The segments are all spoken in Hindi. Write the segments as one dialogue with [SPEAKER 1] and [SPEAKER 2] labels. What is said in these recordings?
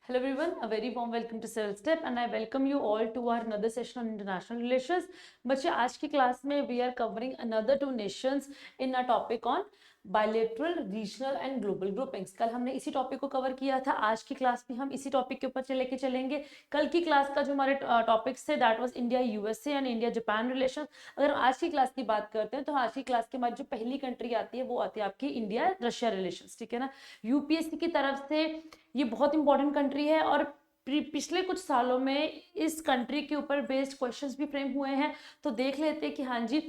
[SPEAKER 1] Hello everyone, a very warm welcome to Cell Step and I welcome you all to our another session on international relations. बच्चे आज की क्लास में we are covering another two nations in a topic on bilateral, regional and global groupings. कल हमने इसी टॉपिक को कवर किया था, आज की क्लास में हम इसी टॉपिक के ऊपर लेके चलेंगे. कल की क्लास का जो हमारे टॉपिक्स थे that was India USA and India Japan relation. अगर आज की क्लास की बात करते हैं तो आज की क्लास के बाद जो पहली कंट्री आती है वो आती है आपकी इंडिया रशिया रिलेशन. ठीक है ना. यूपीएससी की तरफ से ये बहुत इंपॉर्टेंट कंट्री है और पिछले कुछ सालों में इस कंट्री के ऊपर बेस्ड क्वेश्चंस भी फ्रेम हुए हैं. तो देख लेते हैं कि हाँ जी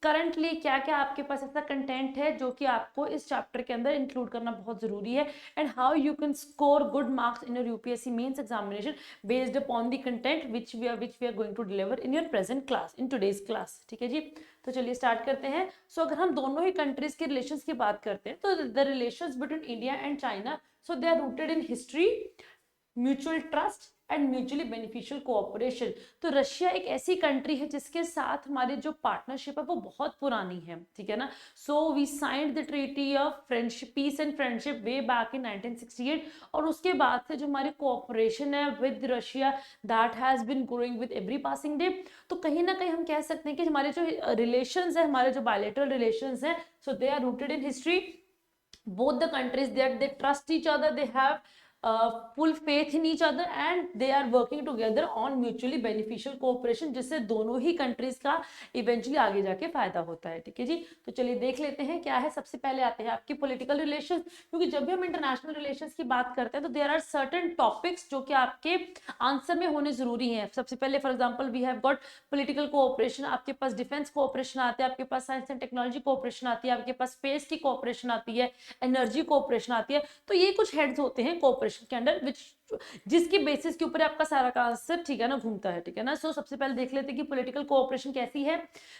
[SPEAKER 1] करंटली क्या क्या आपके पास ऐसा कंटेंट है जो कि आपको इस चैप्टर के अंदर इंक्लूड करना बहुत जरूरी है and how you can score good marks in your UPSC mains examination based upon the content which we are going to deliver in your present class in today's class. ठीक है जी. तो चलिए स्टार्ट करते हैं. सो अगर हम दोनों ही कंट्रीज के रिलेशंस की बात करते हैं तो the relations between India and China, so they are rooted in history, mutual trust and mutually beneficial cooperation. तो रशिया एक ऐसी कंट्री है जिसके साथ हमारी जो पार्टनरशिप है वो बहुत पुरानी है. ठीक है ना. So we signed the treaty of friendship peace and friendship way back in 1968 और उसके बाद से जो हमारी कोऑपरेशन है with Russia that has been growing with every passing day. तो कहीं ना कहीं हम कह सकते हैं कि हमारे जो रिलेशंस है, हमारे जो बायलैटरल रिलेशंस हैं, so they are rooted in history. Both the countries that they trust each other, they have full faith in each other and they are working together on mutually beneficial cooperation जिससे दोनों ही कंट्रीज का इवेंचुअली आगे जाके फायदा होता है. ठीक है जी. तो चलिए देख लेते हैं क्या है. सबसे पहले आते हैं आपकी पॉलिटिकल रिलेशंस, क्योंकि जब भी हम इंटरनेशनल रिलेशंस की बात करते हैं तो देयर आर सर्टेन टॉपिक्स जो कि आपके आंसर में होने जरूरी हैं. सबसे पहले for example we have got political cooperation, आपके पास डिफेंस कोऑपरेशन आते हैं, आपके पास साइंस एंड टेक्नोलॉजी कोऑपरेशन आती है, आपके पास स्पेस की कोऑपरेशन आती है, एनर्जी कोऑपरेशन आती है. तो ये कुछ हेड्स होते हैं कोऑपरेशन के अंडर विच जिसकी बेसिस के ऊपर आपका सारा का आंसर ठीक है ना घूमता है. ठीक है ना. सो सबसे पहले देख लेते हैं कि पॉलिटिकल कोऑपरेशन कैसी है.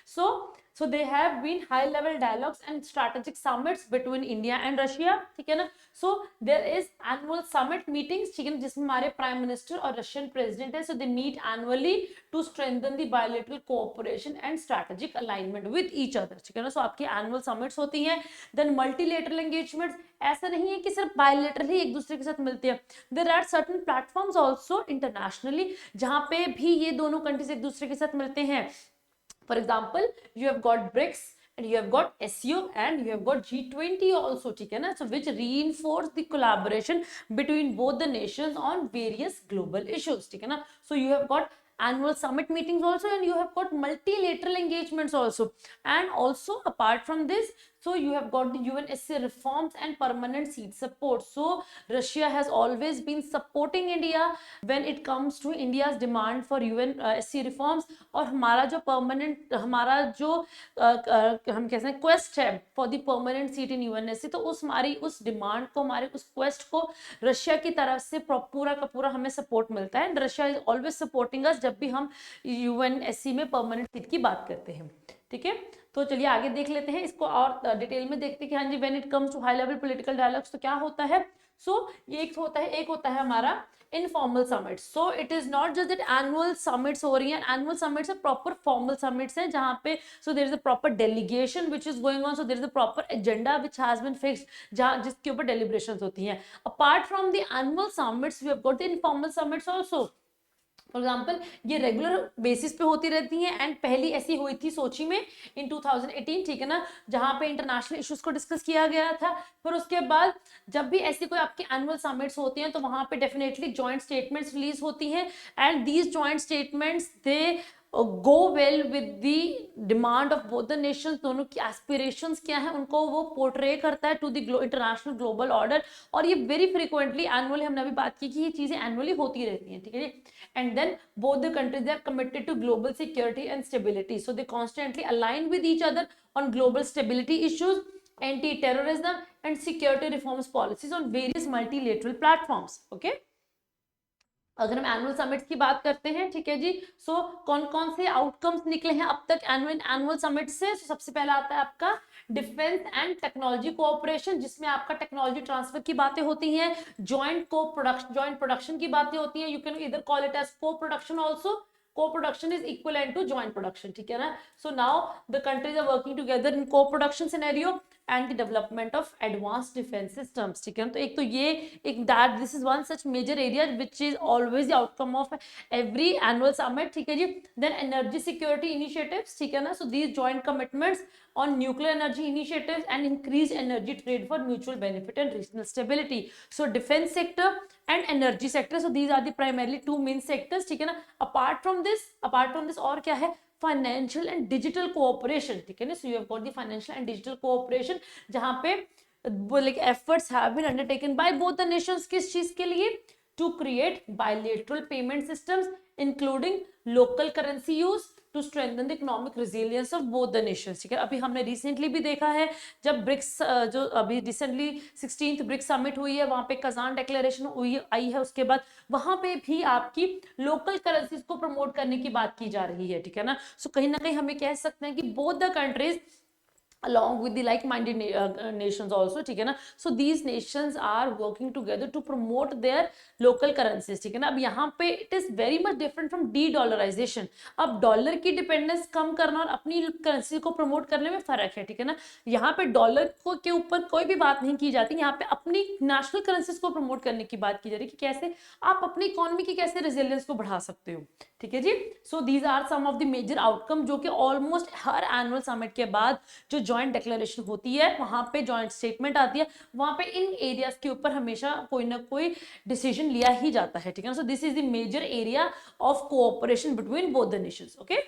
[SPEAKER 1] So they have been high level dialogues and strategic summits between India and Russia. ठीक है ना. So there is annual summit meetings, ठीक है ना, जिसमें हमारे प्राइम मिनिस्टर और रशियन प्रेसिडेंट है. So they meet annually to strengthen the bilateral cooperation and strategic alignment with each other. ठीक है ना. सो आपकी एनुअल समिट्स होती हैं. देन मल्टीलेटरल एंगेजमेंट्स, ऐसा नहीं है कि सिर्फ बायलैटरल ही एक दूसरे के साथ मिलते हैं. There are certain platforms also internationally जहां पे भी ये दोनों कंट्रीज एक दूसरे के साथ मिलते हैं. For example you have got BRICS and you have got SCO and you have got G20 also. ठीक है ना. So which reinforce the collaboration between both the nations on various global issues. ठीक है ना. So you have got annual summit meetings also and you have got multilateral engagements also. And also apart from this, so you have got the UNSC reforms and permanent seat support. So Russia has always been supporting India when it comes to India's demand for UNSC reforms. और हमारा जो परमानेंट हमारा जो हम कहते हैं क्वेस्ट है for the permanent seat in UNSC, तो उस हमारी उस डिमांड को, हमारे उस क्वेस्ट को रशिया की तरफ से पूरा का पूरा हमें सपोर्ट मिलता है. And Russia is always supporting us जब भी हम यूएनएससी में परमानेंट सीट की बात करते हैं. ठीक है. तो चलिए आगे देख लेते हैं इसको और डिटेल में देखते हैं कि हाँ जी when it comes to high level political dialogues तो क्या होता है. सो ये एक होता है हमारा informal summits. So it is not just that annual summits हो रही हैं. Annual summits are proper formal summits हैं जहाँ पे so there is a proper delegation which is going on. So there is a proper agenda which has been fixed जहाँ जिसके ऊपर deliberations होती हैं. Apart from the annual summits we have got the informal summits also. For example ये रेगुलर बेसिस पे होती रहती हैं एंड पहली ऐसी हुई थी सोची में इन 2018. ठीक है ना. जहां पे इंटरनेशनल इश्यूज को डिस्कस किया गया था. फिर उसके बाद जब भी ऐसी कोई आपकी एनुअल समिट्स होती हैं तो वहां पे डेफिनेटली जॉइंट स्टेटमेंट्स रिलीज होती हैं and these joint statements they go well with the demand of both the Nations. दोनों की एस्पिरेशंस क्या है उनको वो पोर्ट्रे करता है to the international global order. और ये वेरी फ्रीक्वेंटली एनुअली हमने अभी बात की कि ये चीजें एनुअली होती रहती हैं. ठीक है. And then both the countries they are committed to global security and stability. So they constantly align with each other on global stability issues, anti-terrorism and security reforms policies on various multilateral platforms. Okay. अगर हम एनुअल समिट्स की बात करते हैं, ठीक है जी, सो कौन कौन से आउटकम्स निकले हैं अब तक एनुअल समिट से. सबसे पहला आता है आपका डिफेंस एंड टेक्नोलॉजी कोऑपरेशन, जिसमें आपका टेक्नोलॉजी ट्रांसफर की बातें होती हैं, जॉइंट प्रोडक्शन की बातें होती हैं. यू कैन इधर कॉल इट एज को production also. co-production is equivalent to joint production. ठीक है ना. So now the countries are working together in co-production scenario. And the development of advanced defence systems, ठीक है ना। तो एक तो ये एक that this is one such major area which is always the outcome of every annual summit, ठीक है जी। देन एनर्जी सिक्योरिटी इनिशिएटिव्स, ठीक है ना। So these joint commitments on nuclear energy initiatives and increased energy trade for mutual benefit and regional stability. So defense sector and energy sector, so these are the primarily two main sectors, ठीक है ना। apart from this और क्या है, फाइनेंशियल एंड डिजिटल कोऑपरेशन, ठीक है ना। So you have got the financial and digital cooperation, जहां पे like efforts have been undertaken by both the nations, किस चीज के लिए, to create bilateral payment systems including local currency use to strengthen the economic resilience of both the nations, ठीक है। अभी हमने रिसेंटली भी देखा है जब ब्रिक्स जो अभी रिसेंटली 16th ब्रिक्स समिट हुई है, वहां पे कजान डिक्लेरेशन हुई आई है, उसके बाद वहां पे भी आपकी लोकल करेंसीज को प्रमोट करने की बात की जा रही है, ठीक है ना। सो कहीं ना कहीं हमें कह सकते हैं कि both the countries along with the like-minded nations also, ठीक है ना। so these nations are working together to promote their local currencies, ठीक है ना। अब यहाँ पे it is very much different from de-dollarization, अब डॉलर की डिपेंडेंस कम करना और अपनी करेंसी को प्रमोट करने में फर्क है, ठीक है ना। यहाँ पे डॉलर को के ऊपर कोई भी बात नहीं की जाती, यहाँ पे अपनी नेशनल करेंसीज को प्रमोट करने की बात की जा रही है कि कैसे आप अपनी इकोनॉमी की कैसे रेजिलियंस को बढ़ा सकते हो, ठीक है जी। So these are some of the major outcome जो कि ऑलमोस्ट हर एनुअल समिट के बाद जो जॉइंट डिक्लेरेशन होती है, वहां पे जॉइंट स्टेटमेंट आती है, वहां पे इन एरियाज के ऊपर हमेशा कोई ना कोई डिसीजन लिया ही जाता है, ठीक है ना। So this is the major area of cooperation between both the nations, okay.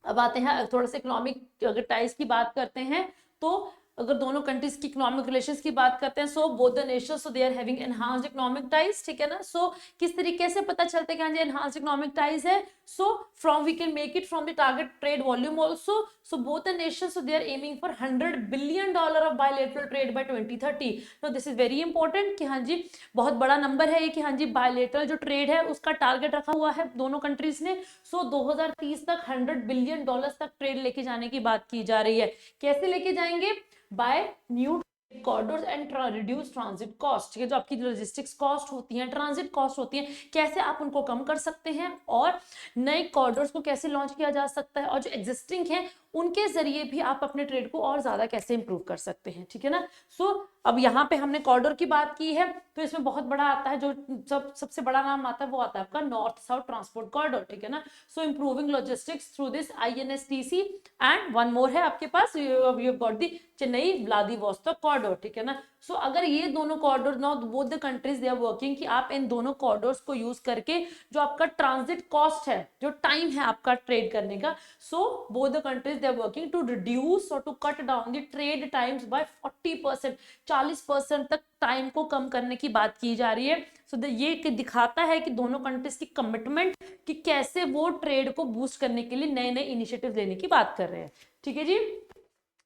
[SPEAKER 1] अब आते हैं थोड़ा सा इकोनॉमिक अगर टाइज की बात करते हैं, तो अगर दोनों कंट्रीज की इकोनॉमिक रिलेशंस की बात करते हैं, so both the nations so they are having enhanced economic ties, ठीक है ना। सो किस तरीके से पता चलता है कि हाँ जी एनहांस्ड इकोनॉमिक टाइज है, so from we can make it from the target trade volume also, so both the nations so they are aiming for $100 billion of bilateral trade by 2030। Know this is very important कि हाँ जी बहुत बड़ा नंबर है ये कि हाँ जी बायलैटरल जो ट्रेड है उसका टारगेट रखा हुआ है दोनों कंट्रीज ने। सो 2030 तक $100 बिलियन तक ट्रेड लेके जाने की बात की जा रही है। कैसे लेके जाएंगे, by new corridors and reduce transit cost, ठीक है। जो आपकी लॉजिस्टिक्स कॉस्ट होती है, ट्रांजिट कॉस्ट होती है, कैसे आप उनको कम कर सकते हैं और नए कॉरिडोर्स को कैसे लॉन्च किया जा सकता है, और जो एग्जिस्टिंग है उनके जरिए भी आप अपने ट्रेड को और ज्यादा कैसे इंप्रूव कर सकते हैं, ठीक है ना। सो अब यहाँ पे हमने कॉरिडोर की बात की है, तो इसमें बहुत बड़ा आता है जो सबसे बड़ा नाम आता है वो आता है आपका नॉर्थ साउथ ट्रांसपोर्ट कॉरिडोर, ठीक है ना। So improving logistics through this INSTC and one more है आपके पास, you have got the Chennai Vladivostok corridor, ठीक है ना। सो अगर ये दोनों corridor now both the countries they are working कि आप इन दोनों कॉरिडोर्स को यूज करके जो आपका ट्रांजिट कॉस्ट है, जो टाइम है आपका ट्रेड करने का, so both the countries they are working to reduce और to cut down the trade times by 40%, 40% तक टाइम को कम करने की बात की जा रही है। सो ये दिखाता है कि दोनों कंट्रीज की कमिटमेंट कि कैसे वो ट्रेड को बूस्ट करने के लिए नए नए इनिशिएटिव लेने की बात कर रहे हैं, ठीक है जी।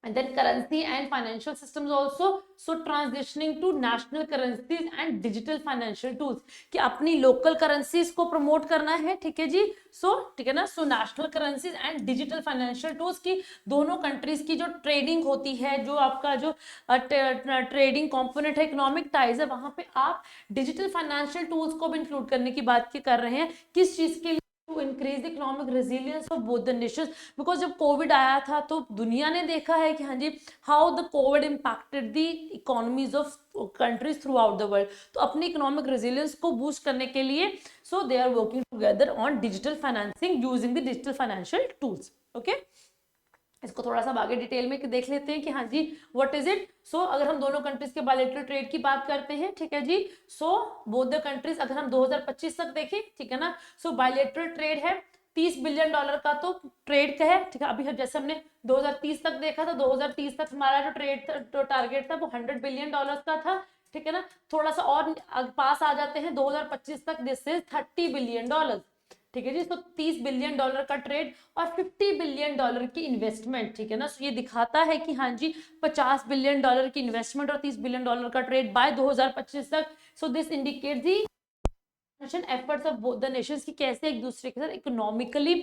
[SPEAKER 1] And then currency and financial systems also, so transitioning to national currencies and digital financial tools, कि अपनी local currencies को promote करना है, ठीक है जी। सो ठीक है ना, सो national currencies and digital financial tools की दोनों countries की जो trading होती है, जो आपका जो trading component है, economic ties है, वहां पे आप digital financial tools को भी include करने की बात कर रहे हैं, किस चीज के लिए, to increase the economic resilience of both the nations, because जब कोविड आया था तो दुनिया ने देखा है कि हाँ जी how the COVID impacted the economies of countries throughout the world, तो अपनी economic resilience को boost करने के लिए so they are working together on digital financing using the digital financial tools, okay। इसको थोड़ा सा आगे डिटेल में देख लेते हैं कि हाँ जी व्हाट इज इट। सो अगर हम दोनों कंट्रीज के बायलैटरल ट्रेड की बात करते हैं, ठीक है जी। सो बोथ द कंट्रीज अगर हम 2025 तक देखें, ठीक है ना, सो बायलैटरल ट्रेड है $30 बिलियन का तो ट्रेड का है, ठीक है। अभी जैसे हमने 2030 तक देखा था, 2030 तक हमारा जो ट्रेड जो टारगेट था वो $100 बिलियन का था, ठीक है ना। थोड़ा सा और पास आ जाते हैं 2025 तक, दिस इज $30 बिलियन, ठीक है जी। तो $30 बिलियन का ट्रेड और $50 बिलियन की इन्वेस्टमेंट, ठीक है ना। सो ये दिखाता है कि हाँ जी $50 बिलियन की इन्वेस्टमेंट और $30 बिलियन का ट्रेड बाय 2025 तक। So this indicate the efforts of both the Nations की कैसे एक दूसरे के साथ इकोनॉमिकली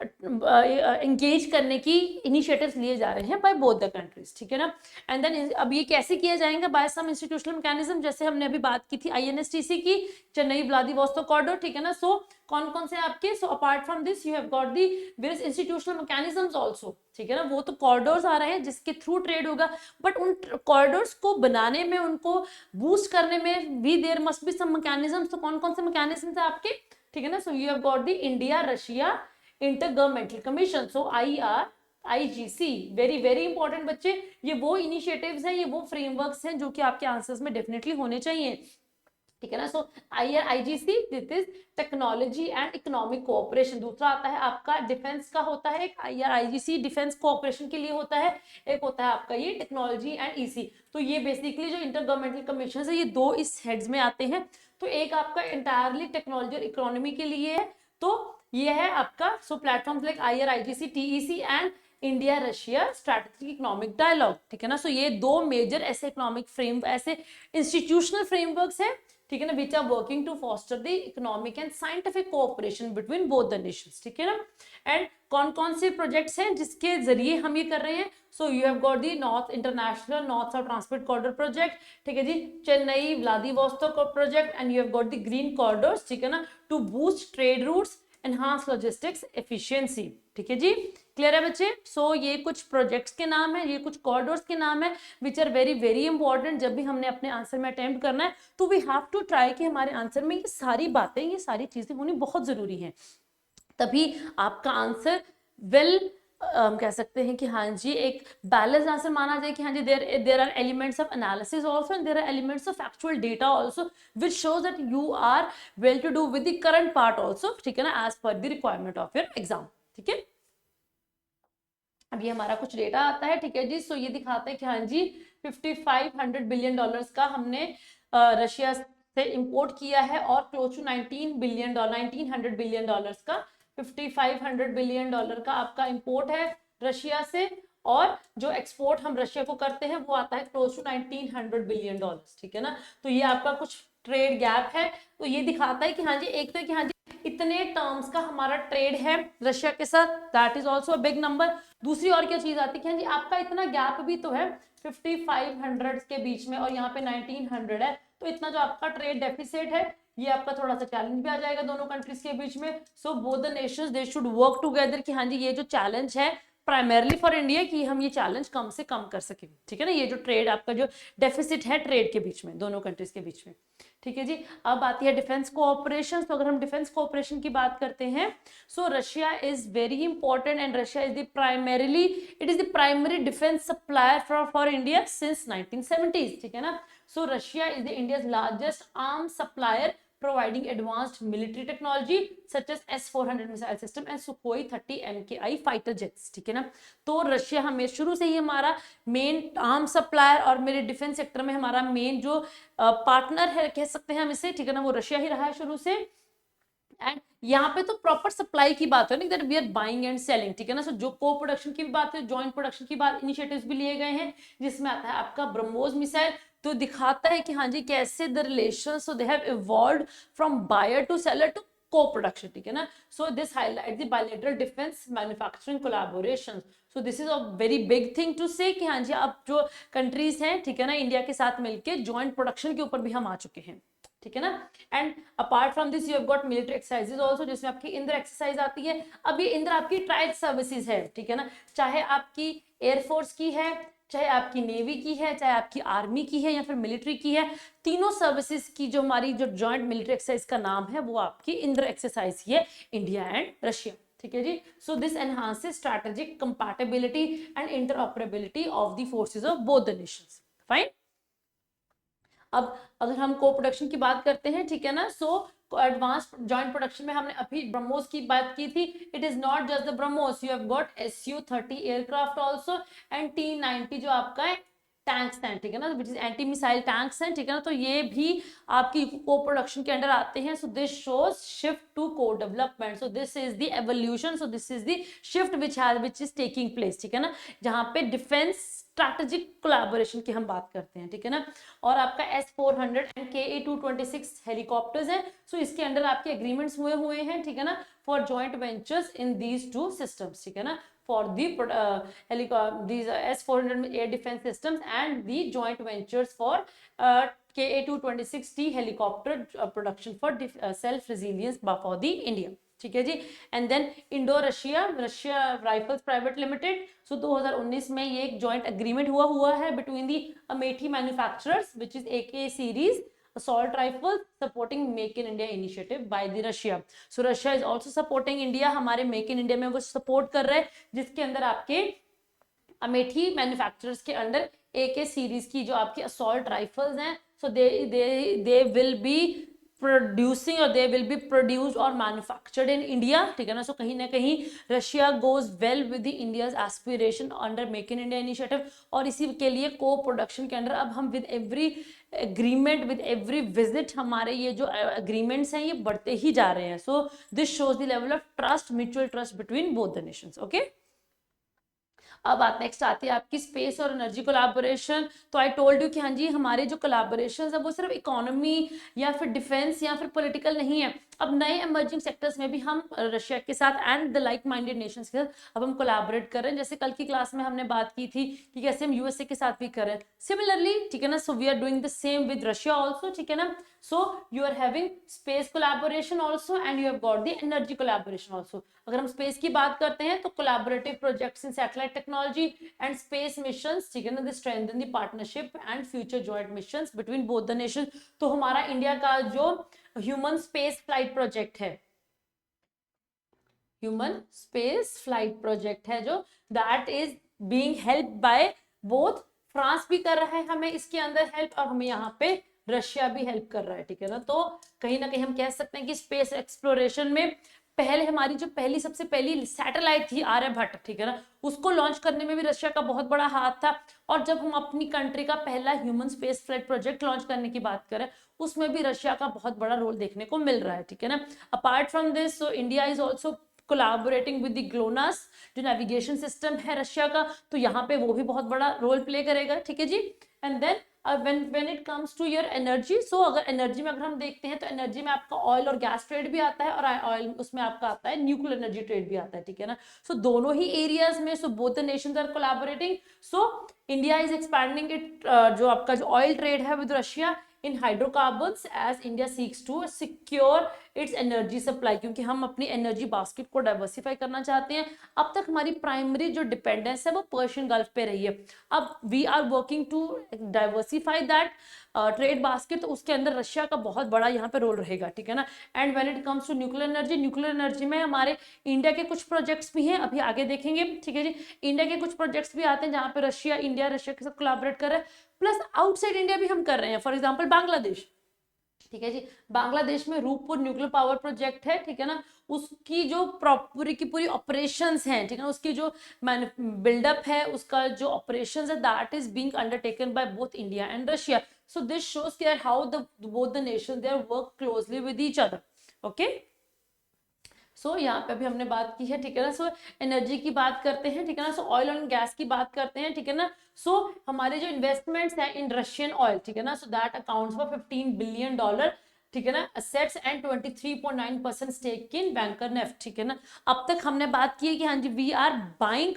[SPEAKER 1] एंगेज करने की इनिशिएटिव्स लिए जा रहे हैं बाय बोथ द कंट्रीज, ठीक है ना। एंड देन अब ये कैसे किया जाएगा, बाय सम इंस्टीट्यूशनल मैकेनिज्म, जैसे हमने अभी बात की थी INSTC की, चेन्नई व्लादिवोस्तोक कॉरिडोर, ठीक है ना। सो कौन कौन से आपके, so apart from this you have got the various institutional mechanisms also, ठीक है ना, वो तो कॉरिडोर्स आ रहे हैं जिसके थ्रू ट्रेड होगा, बट उन कॉरिडोर्स को बनाने में, उनको बूस्ट करने में भी there must be some mechanisms, तो कौन कौन से मैकेनिज्म्स है आपके, ठीक है ना, so you have got the India Russia inter governmental commission, so IGC, very very important बच्चे, ये वो इनिशिएटिव्स हैं, ये वो फ्रेमवर्क्स हैं जो कि आपके आंसर्स में डेफिनेटली होने चाहिए, ठीक है ना, सो IGC this is technology and economic cooperation, दूसरा आता है आपका डिफेंस का होता है, एक IGC डिफेंस कोऑपरेशन के लिए होता है, एक होता है आपका ये टेक्नोलॉजी एंड EC, तो ये बेसिकली जो इंटर गवर्नमेंटल कमीशन है ये दो इस हेड्स में आते हैं, तो एक आपका इंटायरली टेक्नोलॉजी और इकोनॉमी के लिए है, तो ये है आपका, so platforms like IGC TEC and India Russia strategic economic dialogue, ठीक है ना, सो ये दो मेजर ऐसे इकोनॉमिक फ्रेम, ऐसे इंस्टीट्यूशनल फ्रेमवर्क्स हैं, ठीक है ना, which are working to foster the economic and scientific cooperation between both the nations, ठीक है ना, एंड कौन कौन से प्रोजेक्ट्स हैं जिसके जरिए हम ये कर रहे हैं, so you have got the north international north south transport corridor project, ठीक है जी, Chennai Vladivostok project, and you have got the green corridors, ठीक है ना, to boost trade routes, enhance logistics efficiency, ठीक है जी, क्लियर है बच्चे, सो ये कुछ प्रोजेक्ट्स के नाम है, ये कुछ कॉरिडोर्स के नाम है which are very very important, जब भी हमने अपने आंसर में अटेम्प्ट करना है तो वी हैव टू ट्राई कि हमारे आंसर में ये सारी बातें, ये सारी चीजें होनी बहुत जरूरी हैं, तभी आपका आंसर वेल कह सकते हैं कि हाँ जी एक बैलेंस्ड आंसर माना जाए कि हाँ जी there are elements of analysis also and there are elements of factual data also which shows that you are well to do with the current part also, ठीक है ना, as per the requirement of your exam, ठीक है। अब ये हमारा कुछ डेटा आता है, ठीक है जी, सो ये दिखाता है कि हाँ जी 5500 बिलियन डॉलर्स का हमने रशिया से इंपोर्ट किया है, और क्लोज टू 1900 बिलियन डॉलर्स का 5500 बिलियन डॉलर का आपका इंपोर्ट है रशिया से, और जो एक्सपोर्ट हम रशिया को करते हैं वो आता है क्लोज टू 1900 बिलियन डॉलर्स, ठीक है ना, तो ये आपका कुछ ट्रेड गैप है, तो ये दिखाता है कि हाँ जी एक तो कि हाँ जी इतने टर्म्स का हमारा ट्रेड है रशिया के साथ, that is also big number, दूसरी और क्या चीज आती है कि हाँ जी आपका इतना गैप भी तो है 5500 के बीच में और यहाँ पे 1900 है, तो इतना जो आपका ट्रेड डेफिसिट है ये आपका थोड़ा सा चैलेंज भी आ जाएगा दोनों कंट्रीज के बीच में, so both the nations they should work together कि हाँ जी ये जो चैलेंज है प्राइमरली फॉर इंडिया कि हम ये चैलेंज कम से कम कर सके, ठीक है ना, ये जो ट्रेड आपका जो डेफिसिट है ट्रेड के बीच में दोनों कंट्रीज के बीच में, ठीक है जी। अब आती है डिफेंस कोऑपरेशन, तो अगर हम डिफेंस कोऑपरेशन की बात करते हैं, सो Russia is very important and Russia is the primarily it is the primary defence supplier for India since 1970s, ठीक है ना, सो Russia is the India's largest arm supplier providing advanced military technology such as S-400 missile system and Sukhoi 30 MKI fighter jets, ठीक है ना, तो रशिया हमें शुरू से ही हमारा मेन आर्म सप्लायर और मेरे डिफेंस सेक्टर में हमारा मेन जो पार्टनर है कह सकते हैं हम इसे, ठीक है ना, वो रशिया ही रहा है शुरू से, एंड यहाँ पे तो प्रॉपर सप्लाई की बात है, that we are buying and selling, ठीक है ना, सो जो को प्रोडक्शन की भी बात है, जॉइंट प्रोडक्शन की बात, इनिशिएटिव्स भी लिए गए हैं जिसमें आता है आपका ब्रह्मोस मिसाइल, तो दिखाता है कि हाँ जी कैसे the relation so they have evolved from buyer to seller to co-production, ठीक है ना, so this highlights the bilateral defense manufacturing collaboration, so this is a very big thing to say कि हाँ जी अब जो कंट्रीज हैं, ठीक है ना, इंडिया के साथ मिलके जॉइंट प्रोडक्शन के ऊपर भी हम आ चुके हैं, ठीक है ना, and apart from this you have got military exercises also, जिसमें आपकी इंद्र एक्सरसाइज आती है, अब ये इंद्र आपकी ट्राइब सर्विसेज है, ठीक है ना, चाहे आपकी एयरफोर्स की है, चाहे आपकी नेवी की है, चाहे आपकी आर्मी की है या फिर मिलिट्री की है, तीनों सर्विसेज की जो हमारी जो जॉइंट मिलिट्री एक्सरसाइज का नाम है वो आपकी इंद्र एक्सरसाइज ही है, इंडिया एंड रशिया, ठीक है जी, so this enhances strategic compatibility and interoperability of the forces of both the nations, fine. अब अगर हम को प्रोडक्शन की बात करते हैं, ठीक है ना, सो एडवांस जॉइंट प्रोडक्शन में हमने अभी ब्रह्मोस की बात की थी, it is not just the BrahMos, you have got Su-30 aircraft also and T-90 जो आपका है टैंक्स हैं, ठीक है ना, which is anti missile tanks हैं, ठीक है ना, तो ये भी आपकी को प्रोडक्शन के अंडर आते हैं, so this shows shift to co development, so this is the evolution, so this is the shift which is taking place, ठीक है ना, जहां पे डिफेंस स्ट्रैटेजिक कोलैबोरेशन की हम बात करते हैं, ठीक है ना, और आपका S-400 एंड KA-226 हेलीकॉप्टर्स हैं, सो इसके अंडर आपके एग्रीमेंट्स हुए हैं, ठीक है ना, for joint ventures in these two systems, ठीक है ना, for the these S-400 air defense systems and the joint ventures for KA-226D helicopter production for self resilience for the India, ठीक है जी। And then Indo Russia rifles private limited, so 2019 में ये एक जॉइंट एग्रीमेंट हुआ है between the Amethi manufacturers which is AK series assault rifles supporting Make in India initiative by the Russia. So Russia is also supporting India, हमारे Make in India में वो सपोर्ट कर रहे हैं, जिसके अंदर आपके अमेठी मैन्युफैक्चरर्स के अंडर AK सीरीज की जो आपकी असॉल्ट राइफल्स हैं, so they will be producing और दे विल बी प्रोड्यूस्ड और मैन्युफैक्चर्ड इन इंडिया, ठीक है ना। सो कहीं ना कहीं Russia goes well with the India's aspiration under make in India initiative, और इसी के लिए को प्रोडक्शन के अंडर अब हम with every agreement with every visit हमारे ये जो एग्रीमेंट्स हैं ये बढ़ते ही जा रहे हैं। So this shows the level of trust, mutual trust between both the nations, okay. अब बात नेक्स्ट आती है आपकी स्पेस और एनर्जी कोलैबोरेशन। तो आई टोल्ड यू कि हाँ जी हमारे जो कोलैबोरेशंस है वो सिर्फ इकोनॉमी या फिर डिफेंस या फिर पॉलिटिकल नहीं है, अब नए इमर्जिंग सेक्टर्स में भी हम रशिया के साथ and the like minded Nations के साथ अब हम कोलैबोरेट कर रहे हैं। जैसे कल की क्लास में हमने बात की थी कि कैसे हम यूएसए के साथ भी कर रहे हैं सिमिलरली, ठीक है ना। So we are doing the same with Russia also, ठीक है ना। So you are having space collaboration also and you have got the energy collaboration also. अगर हम स्पेस की बात करते हैं तो collaborative projects in satellite technology and space missions, ठीक है ना, they strengthen the partnership and future joint missions between both the nation. तो हमारा इंडिया का जो ह्यूमन स्पेस फ्लाइट प्रोजेक्ट है, ह्यूमन स्पेस फ्लाइट प्रोजेक्ट है जो that is being help by both, France भी कर रहा है हमें इसके अंदर हेल्प और हमें यहाँ पे रशिया भी हेल्प कर रहा है, ठीक है ना। तो कहीं ना कहीं हम कह सकते हैं कि स्पेस एक्सप्लोरेशन में पहले हमारी जो सबसे पहली सैटेलाइट थी आर्यभट्ट, ठीक है ना, उसको लॉन्च करने में भी रशिया का बहुत बड़ा हाथ था। और जब हम अपनी कंट्री का पहला human space flight project launch करने की बात करें उसमें भी रशिया का बहुत बड़ा रोल देखने को मिल रहा है, ठीक है ना। Apart from this so India is also collaborating with the GLONASS जो नेविगेशन सिस्टम है रशिया का, तो यहाँ पे वो भी बहुत बड़ा रोल प्ले करेगा, ठीक है जी। And then when it comes to your energy, so अगर एनर्जी में अगर हम देखते हैं तो एनर्जी में आपका ऑयल और गैस ट्रेड भी आता है और ऑयल उसमें आपका आता है न्यूक्लियर एनर्जी ट्रेड भी आता है, ठीक है ना। सो दोनों ही एरियाज में so both the nations are collaborating. So India is expanding it जो आपका जो ऑयल ट्रेड है with Russia in hydrocarbons as India seeks to secure its energy supply, क्योंकि हम अपनी एनर्जी बास्केट को डाइवर्सिफाई करना चाहते हैं। अब तक हमारी प्राइमरी जो डिपेंडेंस है वो पर्शियन गल्फ पे रही है, अब we are working to diversify that trade basket, तो उसके अंदर रशिया का बहुत बड़ा यहाँ पे रोल रहेगा, ठीक है ना। And when it comes to nuclear energy में हमारे इंडिया के कुछ प्रोजेक्ट्स भी हैं, अभी आगे देखेंगे, ठीक है जी। इंडिया के कुछ प्रोजेक्ट्स भी आते हैं जहाँ पे इंडिया रशिया के साथ कोलैबोरेट कर रहे हैं, प्लस आउटसाइड इंडिया भी हम कर रहे हैं। फॉर एग्जाम्पल बांग्लादेश, ठीक है जी, बांग्लादेश में रूपपुर न्यूक्लियर पावर प्रोजेक्ट है, ठीक है ना, उसकी जो पूरी की पूरी ऑपरेशंस हैं, ठीक है ना, उसकी जो बिल्डअप है उसका जो ऑपरेशंस है that is being undertaken by both India and Russia. So this shows there how both the nations they are work closely with each other, okay. So यहाँ पे अभी हमने बात की है, ठीक है ना। सो एनर्जी की बात करते हैं, ठीक है ना। सो ऑयल एंड गैस की बात करते हैं, ठीक है ना। सो हमारे जो इन्वेस्टमेंट्स हैं इन रशियन ऑयल, ठीक है ना, so that accounts for $15 billion, ठीक है ना, assets and 23.9% stake in Vankor Neft, ठीक है ना। अब तक हमने बात की है कि हाँ जी we are buying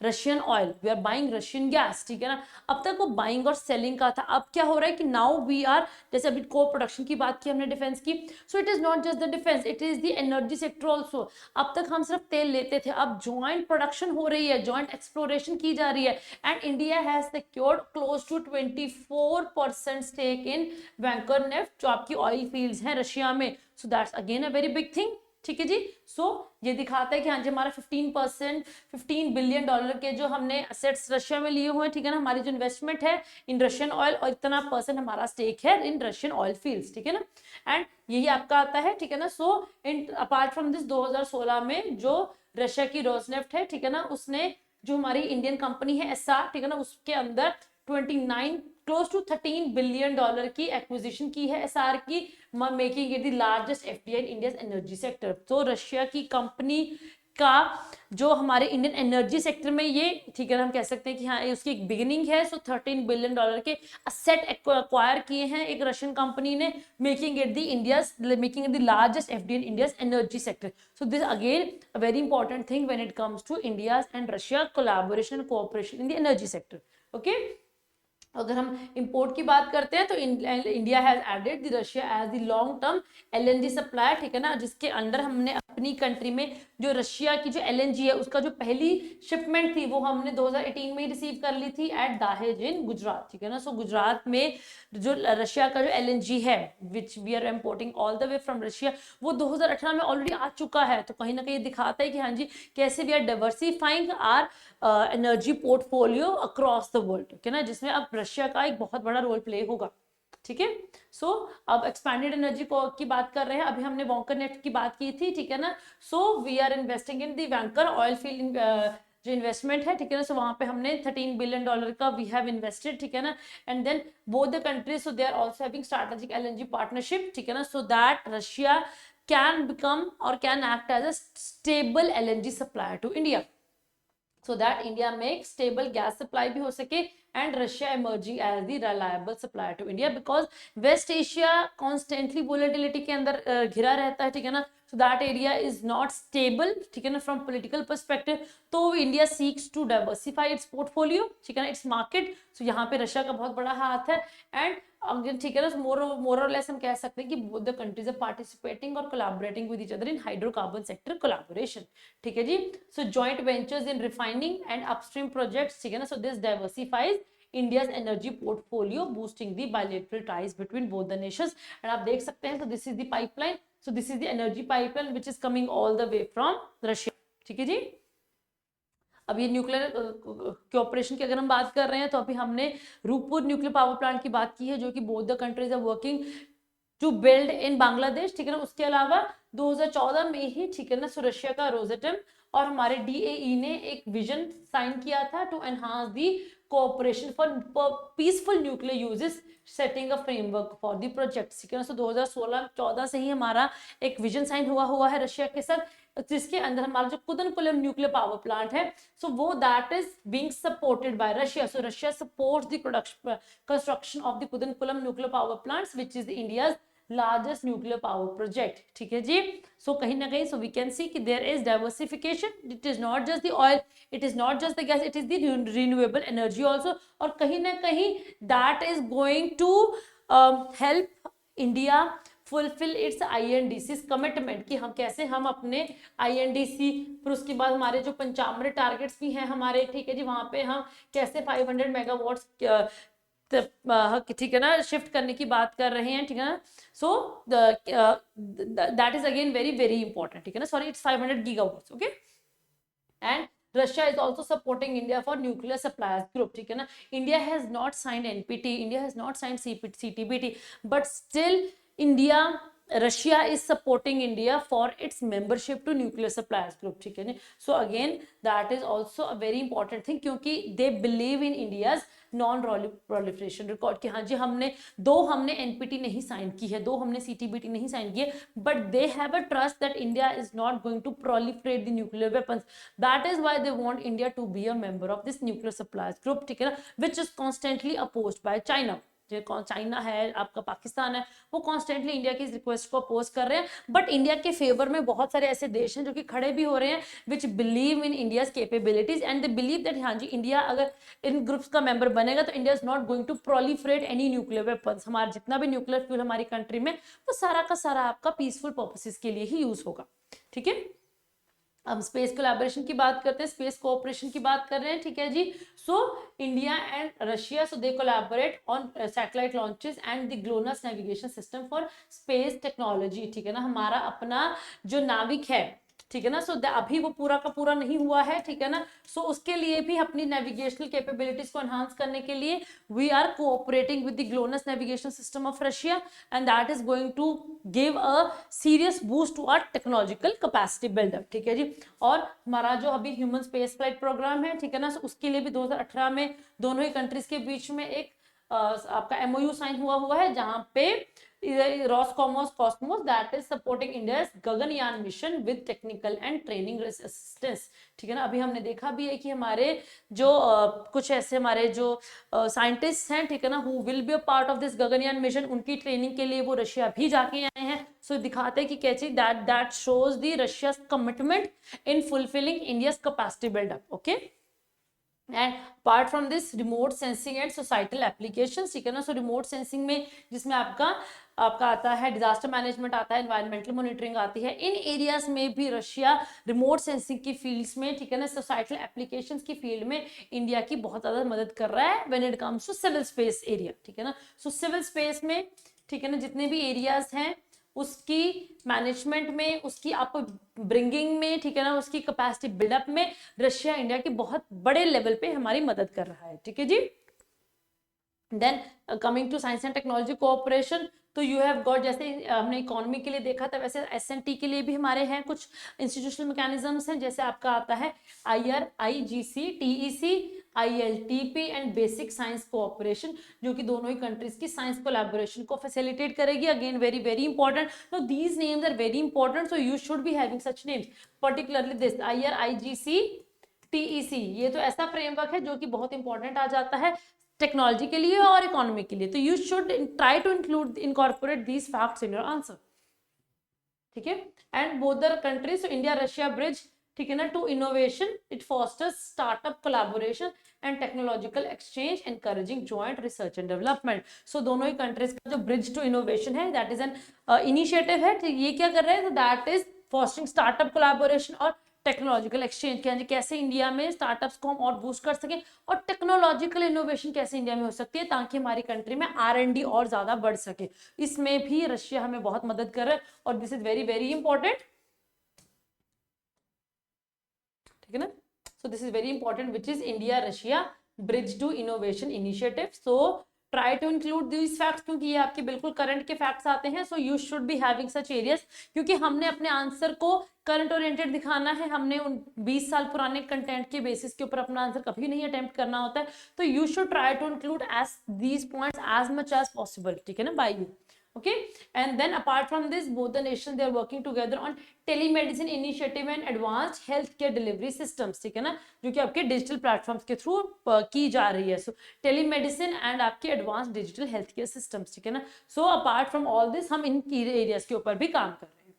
[SPEAKER 1] Russian oil, we are buying Russian gas, ठीक है ना। अब तक वो बाइंग और सेलिंग का था, अब क्या हो रहा है कि नाउ वी आर, जैसे अभी को प्रोडक्शन की बात की हमने डिफेंस की, सो it is not just the defence, it is the energy sector also. अब तक हम सिर्फ तेल लेते थे, अब ज्वाइंट प्रोडक्शन हो रही है, ज्वाइंट एक्सप्लोरेशन की जा रही है and India has secured close to 24% stake in Vankor Neft जो आपकी ऑयल फील्ड्स हैं रशिया में। So that's again a very big thing, ठीक है जी। सो ये दिखाता है कि हाँ जी हमारा 15 बिलियन डॉलर के जो हमने असेट्स रशिया में लिए हुए हैं, ठीक है ना, हमारी जो इन्वेस्टमेंट है इन रशियन ऑयल और इतना % हमारा स्टेक है इन रशियन ऑयल फील्ड्स, ठीक है ना। एंड यही आपका आता है, ठीक है ना। सो इन अपार्ट फ्रॉम दिस 2016 में जो रशिया की रोसनेफ्ट है, ठीक है ना, उसने जो हमारी इंडियन कंपनी है एसआर, ठीक है ना, उसके अंदर 29 क्लोज टू $13 बिलियन की एक्विजिशन की है एसआर की, making it the largest FDI in India's energy sector. तो रशिया की कंपनी का जो हमारे इंडियन एनर्जी सेक्टर में ये, ठीक है ना, हम कह सकते हैं कि हाँ उसकी एक बिगिनिंग है। सो $13 बिलियन के असेट एक्वायर किए हैं एक रशियन कंपनी ने, making it the largest FDI in India's energy sector. So this again a very important thing when it comes to India's and Russia collaboration cooperation in the energy sector, okay. अगर हम इंपोर्ट की बात करते हैं तो India has added the Russia as the long term LNG supplier, ठीक है ना, जिसके अंडर हमने अपनी कंट्री में जो रशिया की जो एलएनजी है उसका जो पहली शिपमेंट थी वो हमने 2018 में ही रिसीव कर ली थी एट दाहेज इन गुजरात, ठीक है ना। सो गुजरात में जो रशिया का जो एलएनजी है which we are importing all the way from Russia, वो 2018 में ऑलरेडी आ चुका है। तो कहीं ना कहीं दिखाता है कि हाँ जी कैसे we are diversifying our energy portfolio across the world, ठीक है ना, जिसमें अब रशिया का एक बहुत बड़ा रोल प्ले होगा, ठीक है। सो अब एक्सपैंडेड एनर्जी को की बात कर रहे हैं, अभी हमने वॉन्कर नेट की बात की थी, ठीक है ना। So we are investing in the Vankor oil field जो इन्वेस्टमेंट है, ठीक है ना। सो वहां पे हमने $13 बिलियन का वी हैव इन्वेस्टेड, ठीक है ना। And then both the countries so they are also having strategic LNG partnership, ठीक है ना, so that Russia can become और can act as a stable LNG supplier to India, so that India makes stable gas supply भी हो सके and Russia emerging as the reliable supplier to India because West Asia constantly volatility के अंदर घिरा रहता है, ठीक है ना। so that area is not stable, ठीक है ना, from political perspective। तो India seeks to diversify its portfolio, ठीक है ना, its market। so यहाँ पे रशिया का बहुत बड़ा हाथ है and अगेन, ठीक है ना, मोर और लेस हम कह सकते हैं कि both the countries are participating और collaborating with each other in hydrocarbon sector collaboration, ठीक है जी। So joint ventures in refining and upstream projects, ठीक है ना। So this diversifies India's energy portfolio, boosting the bilateral ties between both the nations। and आप देख सकते हैं, so this is the pipeline, so this is the energy pipeline which is coming all the way from Russia, ठीक है जी। अब ये न्यूक्लियर कोऑपरेशन की अगर हम बात कर रहे हैं तो अभी हमने रूपपुर न्यूक्लियर पावर प्लांट की बात की है जो कि both the countries are working to build in Bangladesh, ठीक है ना। उसके अलावा 2014 में ही, ठीक है ना, सो रशिया का रोजेटम और हमारे DAE ने एक विजन साइन किया था to enhance the cooperation for peaceful nuclear uses, setting a framework for the project, ठीक है ना। सो 2016-14 से ही हमारा एक विजन साइन हुआ है रशिया के साथ, जिसके अंदर हमारा जो कुदनकुलम न्यूक्लियर पावर प्लांट है, सो वो that is being supported by Russia. So Russia supports the production construction of the Kudankulam nuclear power plants which is India's largest nuclear power project, ठीक है जी। सो कहीं ना कहीं, सो वी कैन सी कि there is diversification, it is not just the oil, it is not just the gas, it is the renewable energy also. और कहीं ना कहीं that is going to help India fulfil its INDC commitment, कि हम कैसे हम अपने INDC, फिर उसके बाद हमारे जो 55 टारगेट्स भी हैं हमारे, ठीक है जी, वहां पे हम कैसे 500 मेगावाट्स, ठीक है ना, शिफ्ट करने की बात कर रहे हैं, ठीक है ना। So that is again very very important, ठीक है ना। Sorry, it's 500 gigawatts, okay. And Russia is also supporting India for nuclear suppliers group, ठीक है ना। India has not signed NPT, India has not signed CTBT, but still Russia is supporting India for its membership to nuclear suppliers group, ठीक है ना। So again that is also a very important thing क्योंकि they believe in India's non proliferation record, कि हाँ जी हमने NPT नहीं साइन की है, हमने CTBT नहीं साइन की है, but they have a trust that India is not going to proliferate the nuclear weapons. That is why they want India to be a member of this nuclear suppliers group, ठीक है ना, which is constantly opposed by China. China है, आपका पाकिस्तान है, वो कॉन्स्टेंटली इंडिया की इस रिक्वेस्ट को अपोज कर रहे हैं, बट इंडिया के फेवर में बहुत सारे ऐसे देश हैं जो कि खड़े भी हो रहे हैं, which believe in India's capabilities and they believe that हाँ जी इंडिया अगर इन ग्रुप्स का मेंबर बनेगा तो India is not going to proliferate any nuclear weapons. हमारा जितना भी न्यूक्लियर फ्यूल हमारी कंट्री में, वो सारा का सारा आपका पीसफुल पर्पसेस के लिए ही यूज होगा, ठीक है। अब स्पेस कोलैबोरेशन की बात करते हैं, स्पेस कोऑपरेशन की बात कर रहे हैं, ठीक है जी। So India and Russia, so they collaborate on satellite launches and the GLONASS navigation system for space technology, ठीक है ना। हमारा अपना जो नाविक है, ठीक है ना, सो अभी वो पूरा का पूरा नहीं हुआ है, ठीक है ना। सो उसके लिए भी अपनी नेविगेशनल कैपेबिलिटीज को एनहांस करने के लिए we are cooperating with the GLONASS navigation system of Russia and that is going to give a serious boost to our technological capacity buildup, ठीक है जी। और हमारा जो अभी ह्यूमन स्पेस फ्लाइट प्रोग्राम है, ठीक है ना, सो उसके लिए भी 2018 में दोनों ही कंट्रीज के बीच में एक आपका MOU साइन हुआ है, जहां पे Roscosmos Cosmos that is supporting India's Gaganyaan mission with technical and training assistance, ठीक है ना। अभी हमने देखा भी है कि हमारे जो कुछ ऐसे हमारे जो साइंटिस्ट हैं, ठीक है ना, who will be a part of this Gaganyaan mission, उनकी ट्रेनिंग के लिए वो रशिया भी जाके आए हैं। सो दिखाते हैं कि कैसे that shows the Russia's commitment in fulfilling India's capacity buildup, okay. And apart from this remote sensing and societal applications, ठीक है ना। सो रिमोट सेंसिंग में जिसमें आपका आता है डिजास्टर मैनेजमेंट, आता है एनवायरमेंटल मॉनिटरिंग आती है, इन एरियाज में भी रशिया रिमोट सेंसिंग की फील्ड्स में, ठीक है ना, सोसाइटल एप्लीकेशंस की फील्ड में इंडिया की बहुत ज्यादा मदद कर रहा है when it comes to civil space area, ठीक है ना। सो सिविल स्पेस में, ठीक है ना, जितने भी एरियाज हैं उसकी मैनेजमेंट में, उसकी आप ब्रिंगिंग में, ठीक है ना, उसकी कैपेसिटी बिल्डअप में रशिया इंडिया के बहुत बड़े लेवल पे हमारी मदद कर रहा है, ठीक है जी। Then coming to science and technology cooperation, तो यू हैव गॉट, जैसे हमने इकोनॉमी के लिए देखा था वैसे एसएनटी के लिए भी हमारे हैं कुछ इंस्टीट्यूशनल मैकेनिज्म्स हैं, जैसे आपका आता है IRIGC, TEC, ILTP and basic science cooperation, जो कि दोनों ही कंट्रीज की साइंस कोलैबोरेशन को फैसिलिटेट करेगी। Again very very important, know these names are very important, so you should be having such names, particularly this IRIGC, TEC, ये तो ऐसा फ्रेमवर्क है जो कि बहुत इंपॉर्टेंट आ जाता है टेक्नोलॉजी के लिए और इकोनॉमी के लिए, तो you should try to include incorporate these facts in your answer, ठीक है। And both the countries, India Russia bridge, ठीक है ना, to innovation, it fosters startup collaboration and technological exchange, encouraging joint research and development. So दोनों ही कंट्रीज का जो ब्रिज टू इनोवेशन है, दैट इज एन इनिशिएटिव है, ये क्या कर रहे हैं, that is fostering startup collaboration और टेक्नोलॉजिकल एक्सचेंज, कैसे इंडिया में स्टार्टअप्स को हम और बूस्ट कर सकें, और टेक्नोलॉजिकल इनोवेशन कैसे इंडिया में हो सकती है ताकि हमारी कंट्री में R&D और ज्यादा बढ़ सके, इसमें भी रशिया हमें बहुत मदद कर रहा है, और this is very very important, ठीक है ना। So this is very important, which is India Russia bridge to innovation initiative. So try to include these facts, क्योंकि ये आपके बिल्कुल करंट के फैक्ट्स आते हैं, so you should be having such areas, क्योंकि हमने अपने आंसर को करंट ओरिएंटेड दिखाना है, हमने उन 20 साल पुराने कंटेंट के बेसिस के ऊपर अपना आंसर कभी नहीं अटेम्प्ट करना होता है, तो you should try to include as these points as much as possible, ठीक है ना, bye you, okay। And then apart from this, both the nations they are working together on telemedicine initiative and advanced healthcare delivery systems, ठीक है ना, जो कि आपके डिजिटल प्लेटफॉर्म्स के थ्रू की जा रही है। सो टेलीमेडिसिन एंड आपके advance digital health care systems, ठीक है ना। So apart from all this हम इन एरियाज के ऊपर भी काम कर रहे हैं,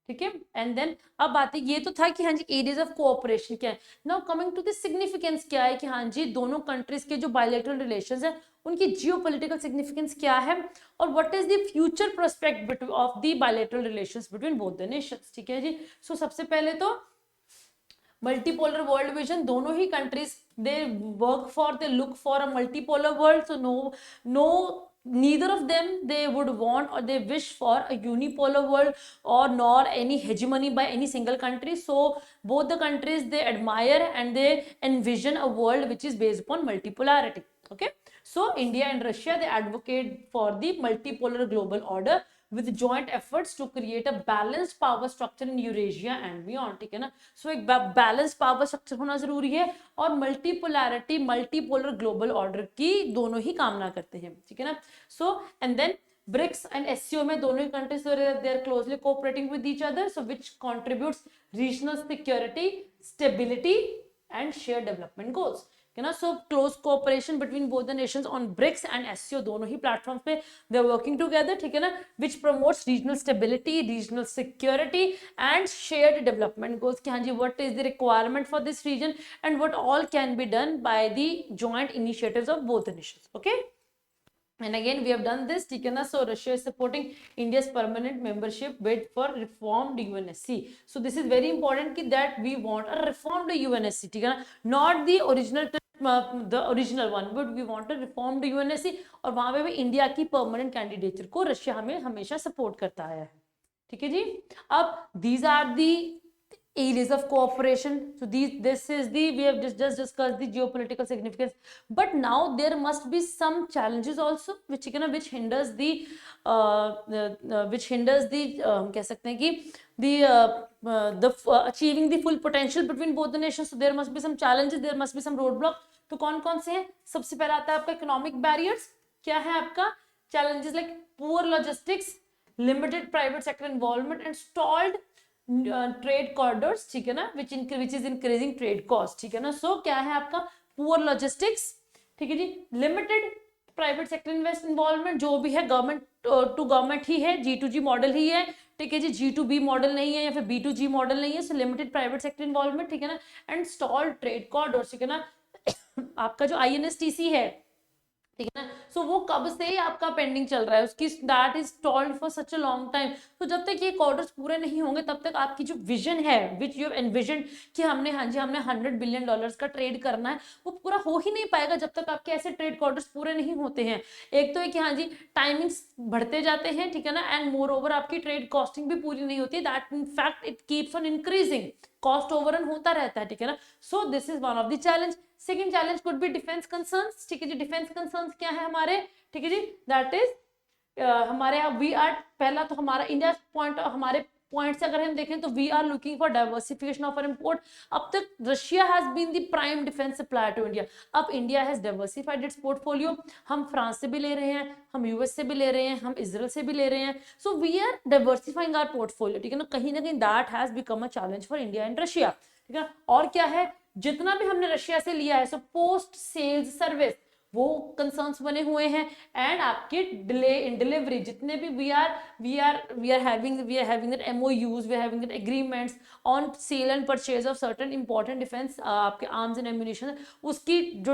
[SPEAKER 1] ठीक है। एंड देन अब बात है, ये तो था कि हाँ जी एरियाज ऑफ कोऑपरेशन क्या है, now coming to the significance क्या है कि हाँ जी दोनों कंट्रीज के जो बायलैटरल रिलेशंस है उनकी जियोपॉलिटिकल सिग्निफिकेंस क्या है, और what is the future prospect of the bilateral relations between both the nations, ठीक है जी। सो सबसे पहले तो मल्टीपोलर वर्ल्ड विजन, दोनों ही countries they work for, they look for a multipolar world, so no neither of them they would want or they wish for a unipolar world or nor any hegemony by any single country. So both the countries they admire and they envision a world which is based upon multipolarity, okay. So India and Russia they advocate for the multipolar global order with joint efforts to create a balanced power structure in Eurasia and beyond, ठीक है ना। सो एक बैलेंस पावर स्ट्रक्चर होना जरूरी है, और मल्टीपोलैरिटी मल्टीपोलर ग्लोबल ऑर्डर की दोनों ही कामना करते हैं, ठीक है ना। So and then BRICS and SCO में दोनों ही countries they are closely cooperating with each other, so which contributes regional security, stability and share development goals, है ना। So close cooperation between both the nations on BRICS and SCO, दोनों ही प्लेटफॉर्म्स पे दे आर वर्किंग टुगेदर, ठीक है ना, which promotes regional stability, regional security and shared development goals, कि हाँ जी what is the requirement for this region and what all can be done by the joint initiatives of both the nations, okay. And again we have done this, ठीक है ना। So Russia is supporting India's permanent membership bid for reformed UNSC. So this is very important कि that we want a reformed UNSC, ठीक है ना, not the original one, but we want a reformed UNSC, और वहां पे भी इंडिया की परमानेंट कैंडिडेचर को रशिया हमें हमेशा सपोर्ट करता आया है, ठीक है जी। अब these are the areas of cooperation, so this is the we have just discussed the geopolitical significance, but now there must be some challenges also which hinders the कह सकते हैं कि the achieving the full potential between both the nations, so there must be some challenges, there must be some roadblock। तो कौन कौन से हैं, सबसे पहला आता है आपका इकोनॉमिक बैरियर्स, क्या है आपका challenges like poor logistics, limited private sector involvement and stalled trade corridors, ठीक है ना, which is increasing trade cost, ठीक है ना। सो क्या है आपका पुअर लॉजिस्टिक्स, ठीक है जी, लिमिटेड प्राइवेट सेक्टर इन्वॉल्वमेंट, जो भी है गवर्नमेंट टू गवर्नमेंट ही है, G2G मॉडल ही है, ठीक है जी, G2B मॉडल नहीं है या फिर B2G मॉडल नहीं है, सो लिमिटेड प्राइवेट सेक्टर इन्वॉल्वमेंट, ठीक है ना, एंड स्टॉल ट्रेड कॉरिडोर्स, ठीक है ना, आपका जो INSTC है, ठीक है ना, सो वो कब से आपका पेंडिंग चल रहा है, उसकी that is stalled for such a long time. तो जब तक ये ऑर्डर्स पूरे नहीं होंगे तब तक आपकी जो विजन है विच यू हैव एनविजन कि हमने, हाँ जी, हमने $100 बिलियन का ट्रेड करना है, वो पूरा हो ही नहीं पाएगा जब तक आपके ऐसे ट्रेड ऑर्डर्स पूरे नहीं होते हैं। एक तो है कि हाँ जी टाइमिंग्स बढ़ते जाते हैं, ठीक है ना, एंड मोर ओवर आपकी ट्रेड कॉस्टिंग भी पूरी नहीं होती, that in fact it keeps on increasing, cost overrun होता रहता है, ठीक है ना। So this is one of the challenge. Second challenge could be defence concerns, ठीक है जी। डिफेंस कंसर्न्स क्या है हमारे, ठीक है जी, दैट इज हमारे वी आर, पहला तो हमारा इंडिया पॉइंट, हमारे पॉइंट से अगर हम देखें तो we are looking for diversification of our import. अब तक Russia has been the prime defence supplier to India, अब India has diversified its portfolio. हम फ्रांस से भी ले रहे हैं, हम यूएस से भी ले रहे हैं, हम इजराइल से भी ले रहे हैं, so we are diversifying our portfolio, ठीक है ना। कहीं ना कहीं that has become a challenge for India and Russia, ठीक है। और क्या है, जितना भी हमने रशिया से लिया है, सो पोस्ट सेल्स सर्विस वो कंसर्न्स बने हुए हैं, एंड आपके डिले इन डिलीवरी, जितने भी we are having that MOUs, we are having that agreements on sale and purchase of certain important defence आपके आर्म्स एंड एम्यूनिशन, उसकी जो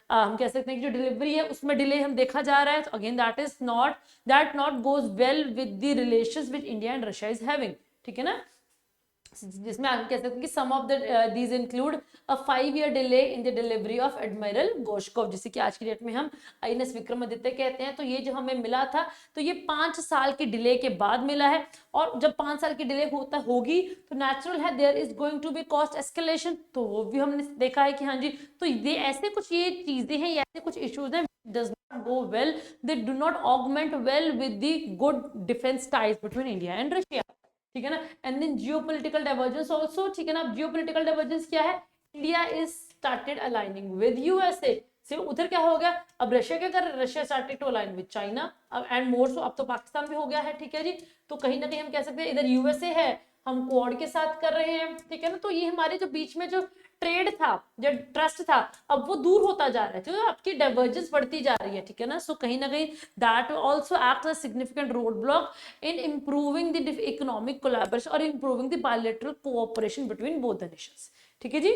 [SPEAKER 1] हम कह सकते हैं कि जो डिलीवरी है उसमें डिले हम देखा जा रहा है। तो again that not goes well with the relations which India and Russia is having, ठीक है ना। जिसमें हम कह सकते हैं कि some of these include a 5-year delay in the delivery of admiral Gorshkov, जिसे कि आज की डेट में हम INS विक्रमादित्य कहते हैं। तो ये जो हमें मिला था, तो ये 5 साल की डिले के बाद मिला है, और जब 5 साल की डिले होगी तो नेचुरल है there is going to be cost escalation, तो वो भी हमने देखा है कि हाँ जी, तो ये ऐसे कुछ ये चीजें हैं, ऐसे कुछ इश्यूज हैं does not go well, they do not augment well with the good defense ties between India and Russia, ठीक है ना। And then geopolitical divergence also, ठीक है ना। जियोपॉलिटिकल डाइवर्जेंस क्या है, India is started aligning with USA, सिर्फ उधर क्या हो गया, अब रशिया क्या कर, Russia started to align with China, अब एंड मोर सो अब तो पाकिस्तान भी हो गया है, ठीक है जी। तो कहीं ना कहीं हम कह सकते हैं इधर USA है, हम क्वाड के साथ कर रहे हैं, ठीक है ना। तो ये हमारे जो बीच में जो ट्रेड था, जो ट्रस्ट था, अब वो दूर होता जा रहा है, तो आपकी डाइवर्जेंस बढ़ती जा रही है, ठीक है ना। सो कहीं ना कहीं that also act as significant road block in improving the economic collaboration or improving the bilateral cooperation between both the nations, ठीक है जी।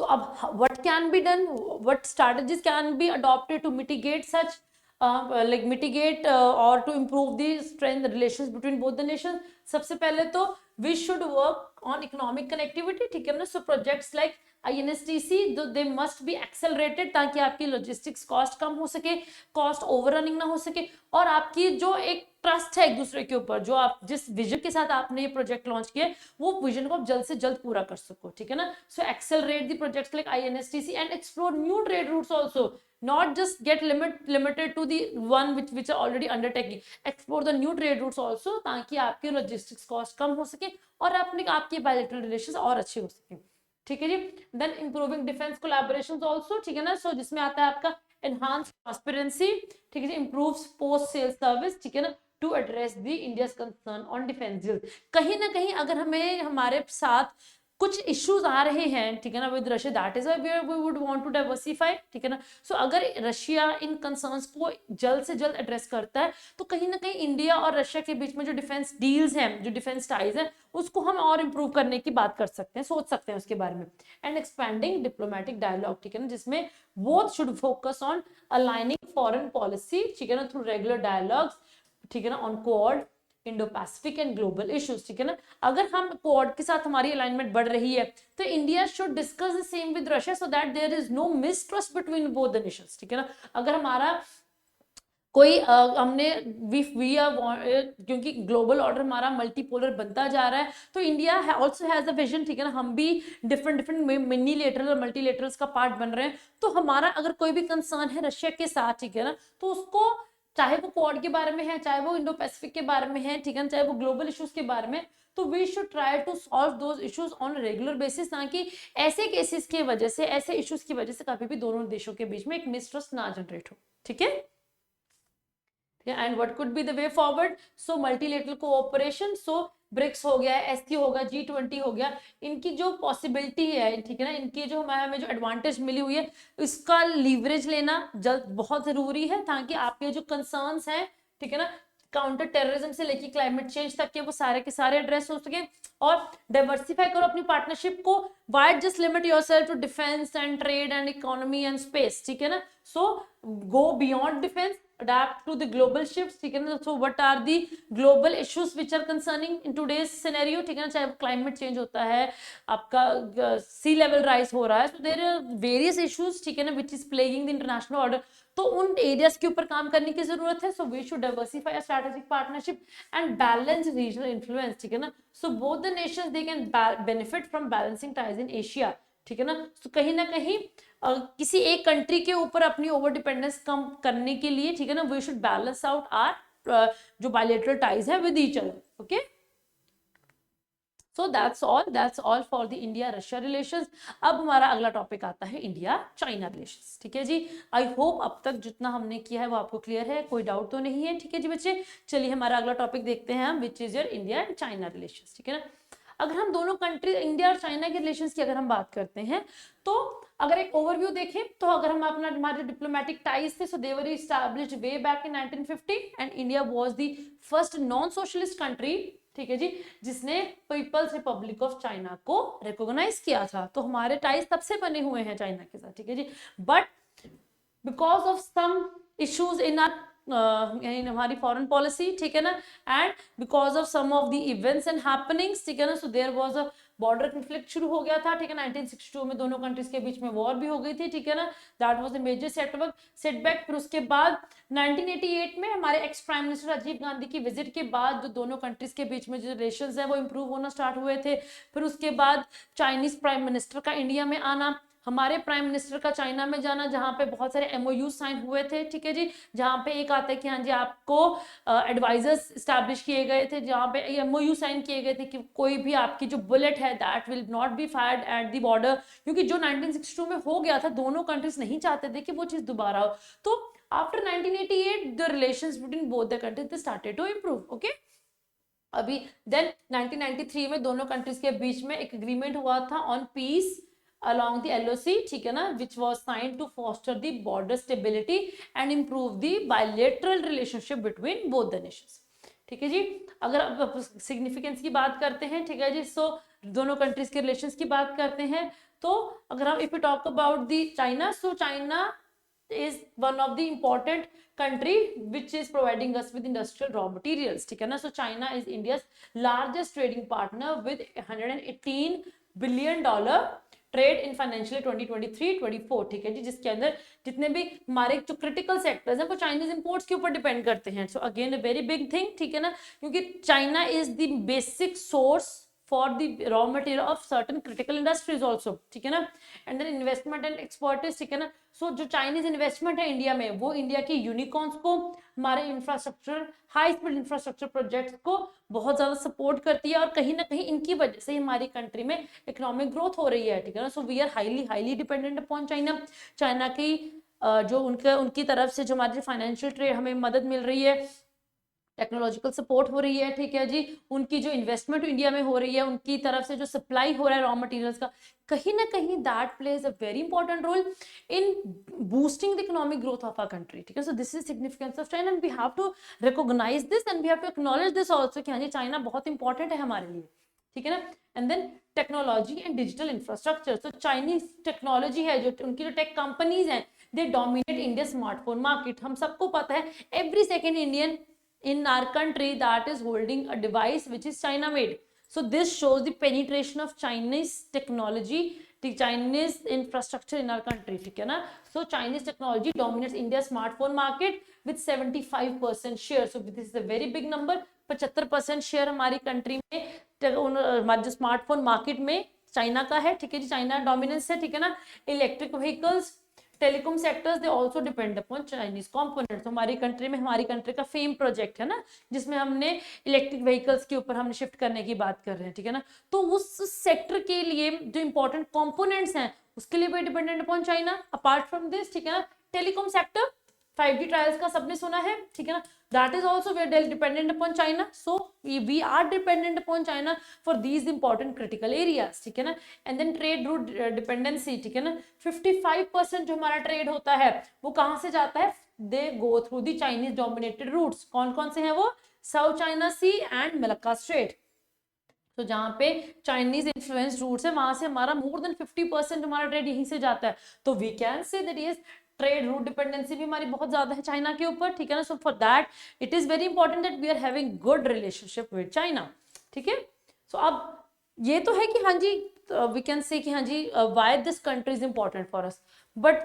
[SPEAKER 1] So what can be done, what strategies can be adopted to mitigate such mitigate or to improve the strength relations between both the nations? सबसे पहले तो we should work on economic connectivity, ठीक है ना। So projects like INSTC they must be accelerated, ताकि आपकी logistics cost कम हो सके, cost overrunning ना हो सके, और आपकी जो एक ट्रस्ट है एक दूसरे के ऊपर, जो आप जिस विजन के साथ आपने ये प्रोजेक्ट लॉन्च किया, वो विजन को आप जल्द से जल्द पूरा कर सको, ठीक है ना। So accelerate the projects like INSTC and explore new trade routes also, not just get limited to the one which are already undertaking, explore the new trade routes also, ताकि आपके logistics cost कम हो सके और आपके bilateral relations और अच्छे हो सके, ठीक है जी। Then improving defence collaborations also, ठीक है ना। सो जिसमें आता है आपका एनहांस ट्रांसपेरेंसी, ठीक है जी, इंप्रूव्स पोस्ट सेल सर्विस, ठीक है ना, to address the India's concern on defence deals. कहीं ना कहीं अगर हमें हमारे साथ कुछ इश्यूज आ रहे हैं, ठीक है ना, with Russia, that is we would want to diversify, ठीक है ना। सो अगर रशिया इन कंसर्न्स को जल्द से जल्द एड्रेस करता है, तो कहीं ना कहीं इंडिया और रशिया के बीच में जो डिफेंस डील्स हैं, जो डिफेंस टाइज है, उसको हम और इंप्रूव करने की बात कर सकते हैं, सोच सकते हैं उसके बारे में। एंड एक्सपैंडिंग डिप्लोमेटिक डायलॉग, ठीक है ना, जिसमें both should focus on aligning foreign policy, ठीक है ना, थ्रू रेगुलर डायलॉग्स, ठीक है ना, on quad, Indo Pacific and global issues, ठीक है ना। अगर हम क्वाड के साथ हमारी अलाइनमेंट बढ़ रही है, तो India should discuss the same with Russia, so that there is no mistrust between both the nations, ठीक है ना। अगर हमारा कोई हमने क्योंकि ग्लोबल ऑर्डर हमारा मल्टीपोलर बनता जा रहा है, तो India also has a vision, ठीक है ना। हम भी डिफरेंट मिनीलेटरल और मल्टीलेटरल्स का पार्ट बन रहे हैं, तो हमारा अगर कोई भी कंसर्न है रशिया के साथ, ठीक है ना, तो उसको चाहे वो क्वाड के बारे में है, चाहे वो इंडो पैसिफिक के बारे में है, ठीक है ना, चाहे वो ग्लोबल इश्यूज के बारे में, तो we should try to solve those issues on regular basis, ताकि ऐसे केसेस की वजह से, ऐसे इश्यूज की वजह से कभी भी दोनों देशों के बीच में एक मिसट्रस्ट ना जनरेट हो, ठीक है। And what could be the way forward, so multilateral cooperation, so BRICS हो गया, SC होगा, G20 हो गया, इनकी जो पॉसिबिलिटी है, ठीक है ना, इनकी जो हमें जो एडवांटेज मिली हुई है, इसका लीवरेज लेना जल्द बहुत जरूरी है, ताकि आपके जो कंसर्न्स हैं, ठीक है ना, काउंटर टेररिज्म से लेके क्लाइमेट चेंज तक के वो सारे के सारे एड्रेस हो सके, और डाइवर्सिफाई करो अपनी पार्टनरशिप को, why just limit yourself to defence and trade and economy and space, ठीक है ना। So go beyond defence, adapt to the global shifts, ठीक है ना। so what are the global issues which are concerning in today's scenario, ठीक है ना, चाहे क्लाइमेट चेंज होता है, आपका सी लेवल राइज हो रहा है, so there are various issues, ठीक है ना, which is plaguing the international order, तो उन एरियाज के ऊपर काम करने की जरूरत है। So we should diversify strategic partnership and balance regional influence, ठीक है ना। So both the nations they can benefit from balancing ties in Asia, ठीक है ना। तो कहीं ना कहीं किसी एक कंट्री के ऊपर अपनी ओवर डिपेंडेंस कम करने के लिए, ठीक है ना, we should balance out our जो बायलैटरल टाइज है with each other, okay. So that's all for the India Russia relations. अब हमारा अगला टॉपिक आता है इंडिया चाइना रिलेशंस, ठीक है जी। आई होप अब तक जितना हमने किया है वो आपको क्लियर है, कोई डाउट तो नहीं है, ठीक है जी बच्चे। चलिए हमारा अगला टॉपिक देखते हैं हम, which is your India and China relations, ठीक है ना। अगर हम दोनों कंट्री इंडिया और चाइना के रिलेशंस की अगर हम बात करते हैं, तो अगर एक ओवरव्यू देखें, तो अगर हम अपना हमारे डिप्लोमेटिक टाइज थे, so they were established way back in 1950 and India was the first non socialist country, ठीक है जी, जिसने पीपल्स रिपब्लिक ऑफ चाइना को रिकॉग्नाइज किया था। तो हमारे टाइज तब से बने हुए हैं चाइना के साथ, ठीक है जी। But because of some issues in हमारी फॉरेन पॉलिसी, ठीक है ना, and because of some of the events and happenings, ठीक है ना, so there was a border conflict शुरू हो गया था, ठीक है। 1962 में दोनों कंट्रीज के बीच में वॉर भी हो गई थी, ठीक है ना। That was the major setback. फिर उसके बाद 1988 में हमारे ex prime minister Rajiv Gandhi की विजिट के बाद जो दोनों कंट्रीज के बीच में जो रिलेशंस है वो इंप्रूव होना स्टार्ट हुए थे। फिर उसके बाद चाइनीज प्राइम मिनिस्टर का इंडिया में आना, हमारे प्राइम मिनिस्टर का चाइना में जाना, जहां पे बहुत सारे एमओयू साइन हुए थे, ठीक है जी, जहां पे एक आता है कि हाँ जी आपको एडवाइजर्स स्टैब्लिश किए गए थे, जहां पे एमओयू साइन किए गए थे कि कोई भी आपकी जो बुलेट है that will not be fired at the border, क्योंकि जो 1962 में हो गया था दोनों कंट्रीज नहीं चाहते थे कि वो चीज दोबारा हो। तो after 1988 the relations between both the countries started to improve, okay. अभी देन 1993 में दोनों कंट्रीज के बीच में एक एग्रीमेंट हुआ था on peace along the LOC, ठीक है ना, which was signed to foster the border stability and improve the bilateral relationship between both the nations, ठीक है जी। अगर अब सिग्निफिकेंस की बात करते हैं, ठीक है जी, सो दोनों कंट्रीज के रिलेशंस की बात करते हैं, तो अगर हम if you talk about the China, so China is one of the important country which is providing us with industrial raw materials, ठीक है ना। So China is India's largest trading partner with $118 billion trade in financial 2023-24, ठीक है जी, जिसके अंदर जितने भी हमारे जो क्रिटिकल सेक्टर्स हैं वो चाइनीज इंपोर्ट्स के ऊपर डिपेंड करते हैं। So again a very big thing, ठीक है ना, क्योंकि China is the basic source for the raw material of certain critical industries also, ठीक है ना। एंड देन इन्वेस्टमेंट एंड एक्सपोर्टेज, ठीक है ना। सो जो चाइनीज इन्वेस्टमेंट है इंडिया में, वो इंडिया के यूनिकॉर्न्स को, हमारे infrastructure, high speed infrastructure projects को बहुत ज्यादा सपोर्ट करती है, और कहीं ना कहीं इनकी वजह से हमारी कंट्री में इकोनॉमिक ग्रोथ हो रही है, ठीक है ना। So we are highly dependent upon China. China की जो उनकी तरफ से जो हमारी फाइनेंशियल ट्रेड हमें मदद मिल रही है, टेक्नोलॉजिकल सपोर्ट हो रही है, ठीक है जी, उनकी जो इन्वेस्टमेंट इंडिया में हो रही है, उनकी तरफ से जो सप्लाई हो रहा है रॉ मटेरियल्स का, कहीं ना कहीं that plays a very important role in boosting the economic growth of our country, ठीक है। So this is significance of China and we have to recognise this and we have to acknowledge this also कि हाँ जी चाइना बहुत इंपॉर्टेंट है हमारे लिए, ठीक है ना। And then technology and digital infrastructure, तो चाइनीज टेक्नोलॉजी है, जो उनकी जो टेक कंपनीज हैं, they dominate India smartphone market. हम सबको पता है every second Indian in our country that is holding a device which is China made. So this shows the penetration of Chinese technology, the Chinese infrastructure in our country, ठीक है ना। So Chinese technology dominates India's smartphone market with 75% share. So this is a very big number. 75% share हमारी कंट्री में हमारे जो स्मार्टफोन मार्केट में चाइना का है, ठीक है जी, चाइना डोमिनेंस है, ठीक है ना। Electric vehicles, telecom sectors they also depend upon Chinese components. हमारी कंट्री में हमारी कंट्री का फेम प्रोजेक्ट है ना, जिसमें हमने इलेक्ट्रिक व्हीकल्स के ऊपर हमने शिफ्ट करने की बात कर रहे हैं, ठीक है ना। तो उस सेक्टर के लिए जो इंपॉर्टेंट कंपोनेंट्स हैं उसके लिए भी dependent upon China. Apart from this, ठीक है ना, टेलीकॉम सेक्टर 5G ट्रायल्स का सबने सुना है, ठीक है ना, that is also we are dependent upon China. So we are dependent upon China for these important critical areas, ठीक है ना। and then trade route dependency, ठीक है ना, 55% जो हमारा ट्रेड होता है वो कहाँ से जाता है, they go through the Chinese dominated routes. कौन कौन से हैं वो? South China Sea and Malacca Strait. तो जहां पे चाइनीज इन्फ्लुएंस रूट्स है वहां से हमारा मोर देन 50% हमारा ट्रेड यहीं से जाता है। तो we can say that yes trade route dependency भी हमारी बहुत ज्यादा है चाइना के ऊपर, ठीक है ना। So for that it is very important that we are having good relationship with China, ठीक है। सो अब ये तो है कि हाँ जी वी कैन से कि हाँ जी why this country is important for us, but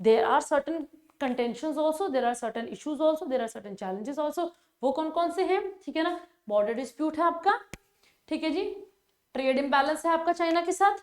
[SPEAKER 1] there are certain contentions also, there are certain issues also, there are certain challenges also. वो कौन कौन से हैं, ठीक है ना। बॉर्डर डिस्प्यूट है आपका, ठीक है जी, ट्रेड इम्बैलेंस है आपका चाइना के साथ,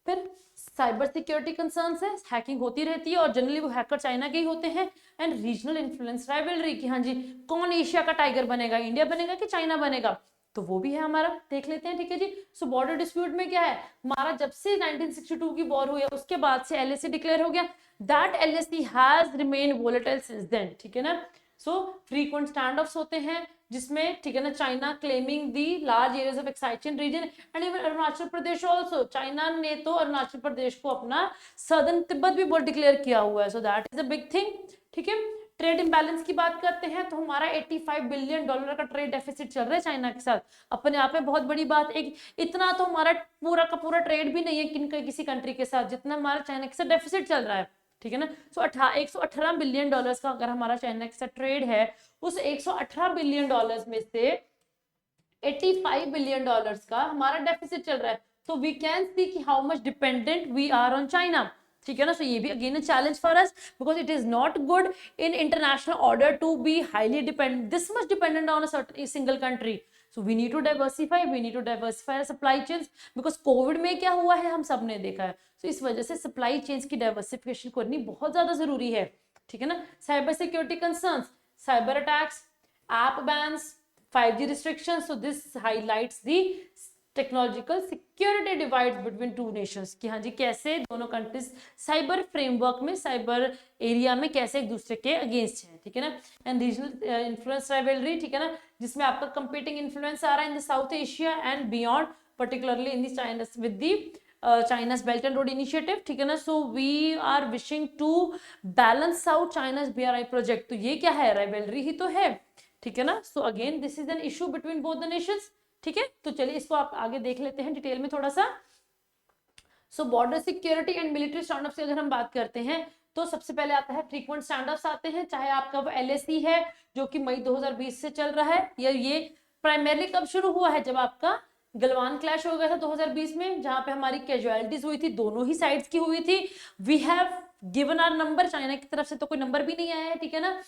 [SPEAKER 1] फिर साइबर सिक्योरिटी कंसर्न्स है, हैकिंग होती रहती है और जनरली वो हैकर चाइना के ही होते हैं, एंड रीजनल इन्फ्लुएंस राइवलरी कि हाँ जी कौन एशिया का टाइगर बनेगा, इंडिया बनेगा कि चाइना बनेगा, तो वो भी है हमारा, देख लेते हैं, ठीक है जी। सो बॉर्डर डिस्प्यूट में क्या है हमारा, जब से 1962 की वॉर हुई है उसके बाद से एलएसी डिक्लेयर हो गया, that LAC has remain volatile since then, ठीक है ना। सो फ्रीक्वेंट स्टैंड ऑफ्स होते हैं जिसमें, ठीक है ना, China claiming the large areas of exciting region and even Arunachal Pradesh also. China ने तो अरुणाचल प्रदेश को अपना सदर्न तिब्बत भी बोल डिक्लेयर किया हुआ है, सो that is a big thing, ठीक है। ट्रेड इम्बैलेंस की बात करते हैं तो हमारा $85 बिलियन का ट्रेड डेफिसिट चल रहा है चाइना के साथ, अपने आप में बहुत बड़ी बात। एक इतना तो हमारा पूरा का पूरा ट्रेड भी नहीं है किसी कंट्री के साथ जितना हमारा चाइना के साथ डेफिसिट चल रहा है, ठीक है ना। सो $118 बिलियन का अगर हमारा चाइना के साथ ट्रेड है, उस $118 बिलियन में से $85 बिलियन का हमारा डेफिसिट चल रहा है। तो वी कैन सी कि how much dependent we are on China, ठीक है ना। सो ये भी again a challenge for us because it is not good in international order to be highly dependent this much dependent on a certain single country. So we need to diversify supply chains because COVID में क्या हुआ है हम सब ने देखा है। तो इस वजह से सप्लाई चेन्स की डाइवर्सिफिकेशन करनी बहुत ज्यादा जरूरी है, ठीक है ना। Cyber security concerns, cyber attacks, app bans, 5G restrictions. So this highlights the technological security divide between two nations कि हाँ जी कैसे दोनों कंट्रीज साइबर फ्रेमवर्क में, साइबर एरिया में कैसे एक दूसरे के अगेंस्ट हैं, ठीक है ना। एंड रीजनल इन्फ्लुएंस राइवलरी, ठीक है ना, जिसमें आपका कंपीटिंग इन्फ्लुएंस आ रहा है in the south Asia and beyond, particularly in the China with the China's Belt and Road Initiative, ठीक है ना। So we are wishing to balance out China's BRI project. तो ये क्या है, rivalry ही तो है, ठीक है ना। So again this is an issue between both the nations, ठीक है। तो चलिए इसको आप आगे देख लेते हैं डिटेल में थोड़ा सा। So border security and military standoffs की अगर हम बात करते हैं तो सबसे पहले आता है फ्रीक्वेंट स्टैंडऑफ्स आते हैं, चाहे आपका वो एलएसी है जो कि मई 2020 से चल रहा है, या ये प्राइमरली कब शुरू हुआ है, जब आपका गलवान क्लैश हो गया था 2020 में, जहां पे हमारी कैजुअलिटीज हुई थी, दोनों ही साइड्स की हुई थी। We have given our number, China की तरफ से तो कोई नंबर भी नहीं आया है, ठीक है ना।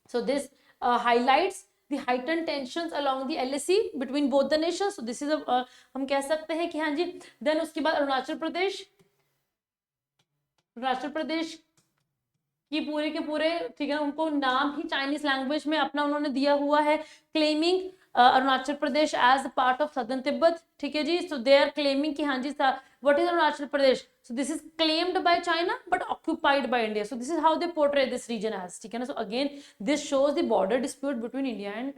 [SPEAKER 1] So this highlights the heightened tensions along the LAC between both the nations. So this is a हम कह सकते हैं कि हाँ जी। देन उसके बाद अरुणाचल प्रदेश की पूरे के पूरे, ठीक है, उनको नाम ही चाइनीज लैंग्वेज में अपना उन्होंने दिया हुआ है, claiming Arunachal Pradesh as part of southern Tibet, ठीक है जी। सो दे आर क्लेमिंग कि हाँ जी what is Arunachal Pradesh, so this is claimed by China but occupied by India, so this is how they portray this region as, ठीक है ना। So again this shows the border dispute between India and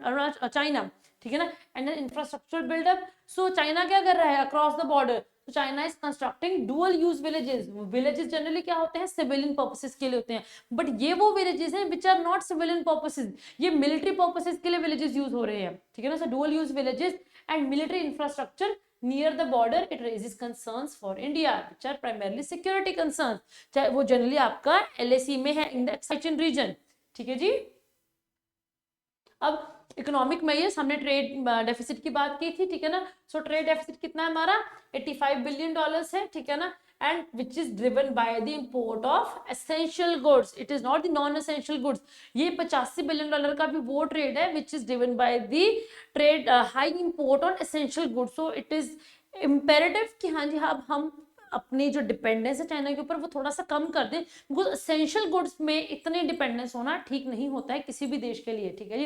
[SPEAKER 1] China, ठीक है ना। And infrastructure buildup, so China क्या कर रहा है अक्रॉस द बॉर्डर, तो China is constructing dual use villages generally क्या होते हैं, सिविलियन पर्पसेस के लिए होते हैं, बट ये वो विलेजेस हैं which are not civilian purposes, ये मिलिट्री पर्पसेस के लिए विलेजेस यूज हो रहे हैं, ठीक है ना। So dual use villages and military infrastructure near the border, it raises concerns for India which are primarily security concerns, चाहे वो जनरली आपका एलएसी में है इन द एक्साइटिंग रीजन, ठीक है जी। अब इकोनॉमिक मेजर्स, हमने ट्रेड डेफिसिट की बात की थी, ठीक है ना। सो ट्रेड डेफिसिट कितना है हमारा, $85 बिलियन है, ठीक है ना, and which is driven by the import of essential goods, it is not the non essential goods. ये $85 बिलियन का भी वो ट्रेड है which is driven by the trade high import on essential goods. So it is imperative कि हाँ जी अब हम अपनी जो डिपेंडेंस है चाइना के ऊपर वो थोड़ा सा कम कर दें, बिकॉज एसेंशियल गुड्स में इतने डिपेंडेंस होना ठीक नहीं होता है किसी भी देश के लिए, ठीक है जी।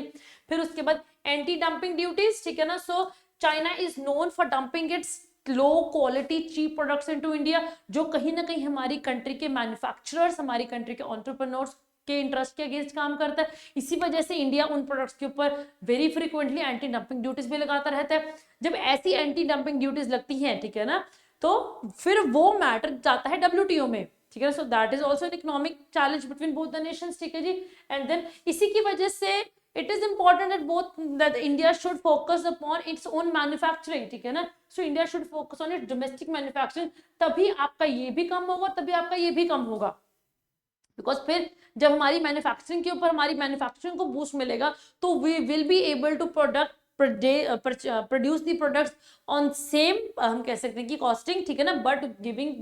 [SPEAKER 1] फिर उसके बाद एंटी डंपिंग ड्यूटीज, ठीक है ना। So China is known for dumping its low quality cheap products into India, जो कहीं ना कहीं हमारी कंट्री के मैन्युफैक्चरर्स, हमारी कंट्री के एंटरप्रेन्योर्स के इंटरेस्ट के अगेंस्ट काम करता है। इसी वजह से इंडिया उन प्रोडक्ट्स के ऊपर very frequently anti dumping duties भी लगाता रहता है। जब ऐसी एंटी डंपिंग ड्यूटीज लगती हैं, ठीक है ना, तो फिर वो मैटर जाता है WTO में, ठीक है। सो that is also an economic challenge between both the nations, ठीक है जी। एंड देन इसी की वजह से it is important that both that India should focus upon its own manufacturing, ठीक है ना। so India should focus on its domestic manufacturing, तभी आपका ये भी कम होगा, तभी आपका ये भी कम होगा। बिकॉज फिर जब हमारी मैन्युफैक्चरिंग के ऊपर हमारी मैन्युफैक्चरिंग को बूस्ट मिलेगा तो we will be able to produce the products on same, हम कह सकते हैं कि कॉस्टिंग, ठीक है ना, but giving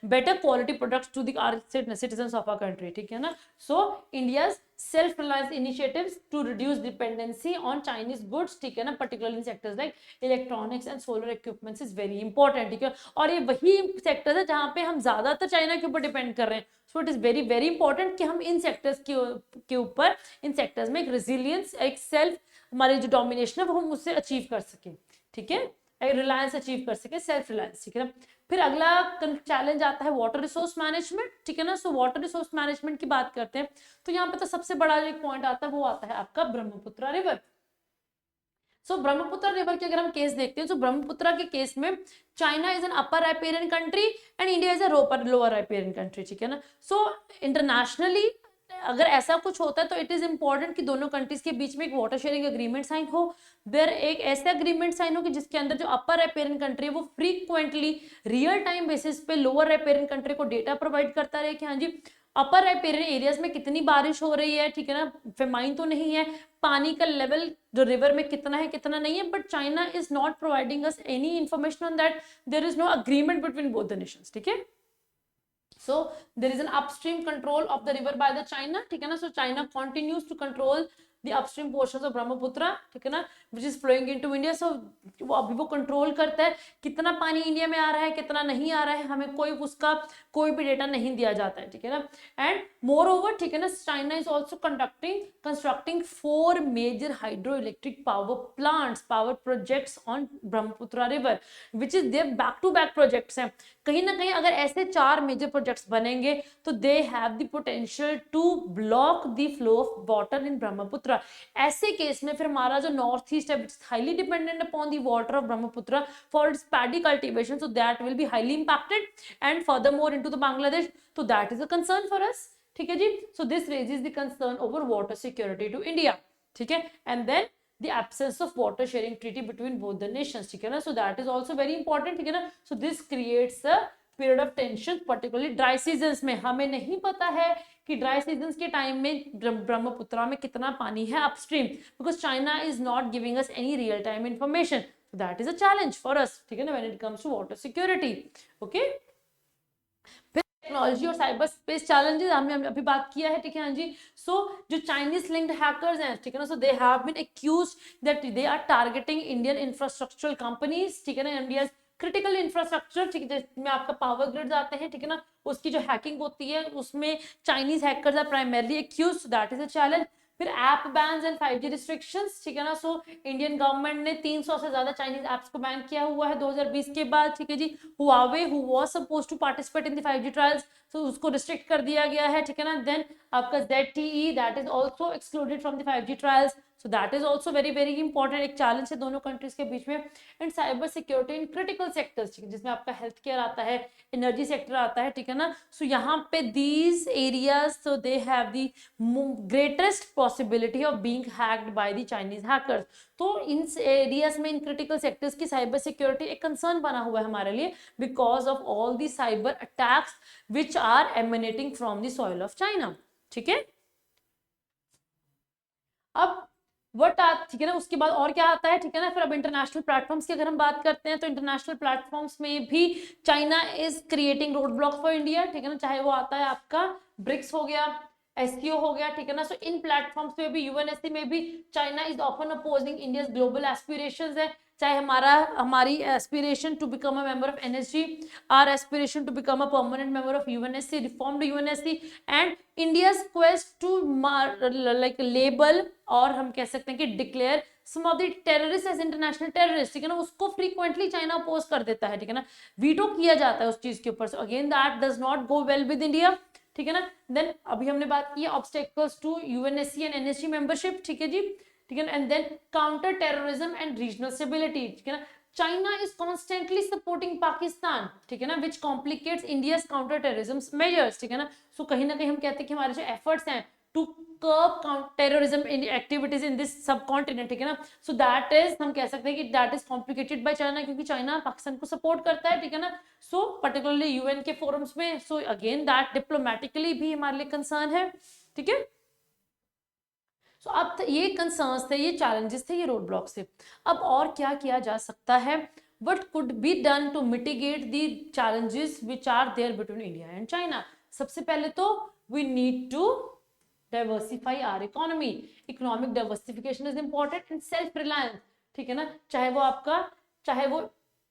[SPEAKER 1] better quality products to the citizens of our country, ठीक है ना। So India's self reliance initiatives to reduce dependency on Chinese goods, ठीक है ना, particularly in sectors like electronics and solar equipments is very important, ठीक है। और ये वही सेक्टर्स है जहाँ पे हम ज्यादातर चाइना के ऊपर डिपेंड कर रहे हैं। सो it is very very important कि हम इन सेक्टर्स के ऊपर इन सेक्टर्स में एक रेजिलियंस, एक सेल्फ, हमारी जो डोमिनेशन है वो हम उससे अचीव कर सके, ठीक है, रिलायंस अचीव कर सके, सेल्फ रिलायंस, ठीक है ना। फिर अगला चैलेंज आता है वाटर रिसोर्स मैनेजमेंट, ठीक है ना। सो वाटर रिसोर्स मैनेजमेंट की बात करते हैं तो यहाँ पे तो सबसे बड़ा जो एक पॉइंट आता है वो आता है आपका ब्रह्मपुत्र रिवर। सो ब्रह्मपुत्र रिवर के अगर हम केस देखते हैं तो ब्रह्मपुत्र के केस में China is an upper riparian country and India is a lower riparian country, ठीक है ना। सो इंटरनेशनली अगर ऐसा कुछ होता है तो इट इज इंपॉर्टेंट कि दोनों कंट्रीज के बीच में एक वाटर शेयरिंग एग्रीमेंट साइन हो। देयर एक ऐसा एग्रीमेंट साइन हो कि जिसके अंदर जो अपर राइपेरियन कंट्री है वो फ्रीक्वेंटली रियल टाइम बेसिस पे लोअर राइपेरियन कंट्री को डेटा प्रोवाइड करता रहे कि हाँ जी अपर राइपेरियन एरियाज में कितनी बारिश हो रही है, ठीक है ना, फेमाइन तो नहीं है, पानी का लेवल जो रिवर में कितना है कितना नहीं है, but China is not providing us any information on that, there is no agreement between both the nations, ठीक है। So there is an upstream control of the river by the China, ठीक है ना। So China continues to control the upstream portions of Brahmaputra, ठीक है ना, which is flowing into India. So वो अभी वो कंट्रोल करता है कितना पानी इंडिया में आ रहा है कितना नहीं आ रहा है, हमें उसका कोई भी डेटा नहीं दिया जाता है, ठीक है ना। एंड मोर ओवर, ठीक है ना, China is also constructing 4 major hydro electric power plants, power projects on Brahmaputra river, which is there back to back projects हैं। कहीं ना कहीं अगर ऐसे 4 मेजर प्रोजेक्ट्स बनेंगे तो they have the potential to block the flow of water in Brahmaputra. ऐसे केस में फिर हमारा जो नॉर्थ ईस्ट है highly dependent upon the water of Brahmaputra for its paddy cultivation, so that will be highly impacted and furthermore into the Bangladesh, तो that is a concern for us, ठीक है जी। So this raises the concern over water security to India, ठीक है। And then the absence of water sharing treaty between both the nations, ठीक है ना। so that is also very important, ठीक है ना। so this creates a period of tension particularly dry seasons में। हमें नहीं पता है कि dry seasons के टाइम में ब्रह्मपुत्र में कितना पानी है upstream, because China is not giving us any real time information, so that is a challenge for us, ठीक है ना, when it comes to water security, okay। Technology और साइबर स्पेस चैलेंजेस हमने अभी बात किया है, ठीक है हाँ जी। सो जो चाइनीज लिंक्ड हैकर्स हैं, ठीक है ना, so they have been accused that they are targeting Indian infrastructural companies, ठीक है ना, इंडिया क्रिटिकल इंफ्रास्ट्रक्चर, ठीक है, जिसमें आपका पावर ग्रिड्स आते हैं, ठीक है ना, उसकी जो हैकिंग होती है उसमें Chinese hackers are primarily accused, that is a challenge. फिर app bans and 5G restrictions, ठीक है ना। सो इंडियन गवर्नमेंट ने 300 से ज्यादा चाइनीज ऐप्स को बैन किया हुआ है 2020 के बाद, ठीक है जी। Huawei who was supposed to participate in the 5G trials, तो उसको रिस्ट्रिक्ट कर दिया गया है, ठीक है ना। देन आपका ZTE that is also excluded from the 5G trials, so that is also very very important, एक चैलेंज है दोनों कंट्रीज के बीच में। And cyber security in critical sectors, ठीक है, जिसमें आपका हेल्थ केयर आता है, एनर्जी सेक्टर आता है, ठीक है ना। सो यहाँ पे these areas, so they have the greatest possibility of being hacked by the Chinese hackers. तो इन एरियाज में, इन क्रिटिकल सेक्टर्स की साइबर सिक्योरिटी एक कंसर्न बना हुआ है हमारे लिए, because of all the cyber attacks which are emanating from the soil of China, ठीक है। अब ठीक है ना, उसके बाद और क्या आता है, ठीक है ना। फिर अब इंटरनेशनल प्लेटफॉर्म्स की अगर हम बात करते हैं तो इंटरनेशनल प्लेटफॉर्म्स में भी China is creating road block for India, ठीक है ना, चाहे वो आता है आपका ब्रिक्स हो गया, SCO हो गया, ठीक है ना। सो इन प्लेटफॉर्म्स में भी, UNSC में भी China is often opposing India's global aspirations है, चाहे हमारी aspiration to become a member of NSG, or aspiration to become a permanent member of UNSC, reformed UNSC, and India's quest to like label, और हम कह सकते हैं कि declare some of the terrorist as international terrorist, ठीक है ना, उसको फ्रीक्वेंटली चाइना अपोज कर देता है, ठीक है ना, वीटो किया जाता है उस चीज के ऊपर। So again that does not go well with India, ठीक है ना। देन अभी हमने बात की obstacles to UNSC and NSG membership, ठीक है जी, ठीक है ना। And then counter terrorism and regional stability, ठीक है ना। China is constantly supporting Pakistan, ठीक है ना, which complicates India's counter terrorism measures, ठीक है ना। सो कहीं ना कहीं हम कहते हैं कि हमारे जो एफर्ट्स हैं to curb terrorism activities in this subcontinent, ठीक है ना, सो दैट इज, हम कह सकते हैं कि that is complicated by China, क्योंकि चाइना पाकिस्तान को सपोर्ट करता है, ठीक है ना। सो पर्टिकुलरली यूएन के फोरम्स में, सो अगेन दैट डिप्लोमेटिकली भी हमारे लिए कंसर्न है, ठीक है। सो अब ये कंसर्न्स थे, ये चैलेंजेस थे, ये रोड ब्लॉक्स थे। अब और क्या किया जा सकता है, what could be done to mitigate the challenges which are there between India and China? सबसे पहले तो we need to diversify our economy. Economic diversification is important and self reliance, ठीक है ना, चाहे वो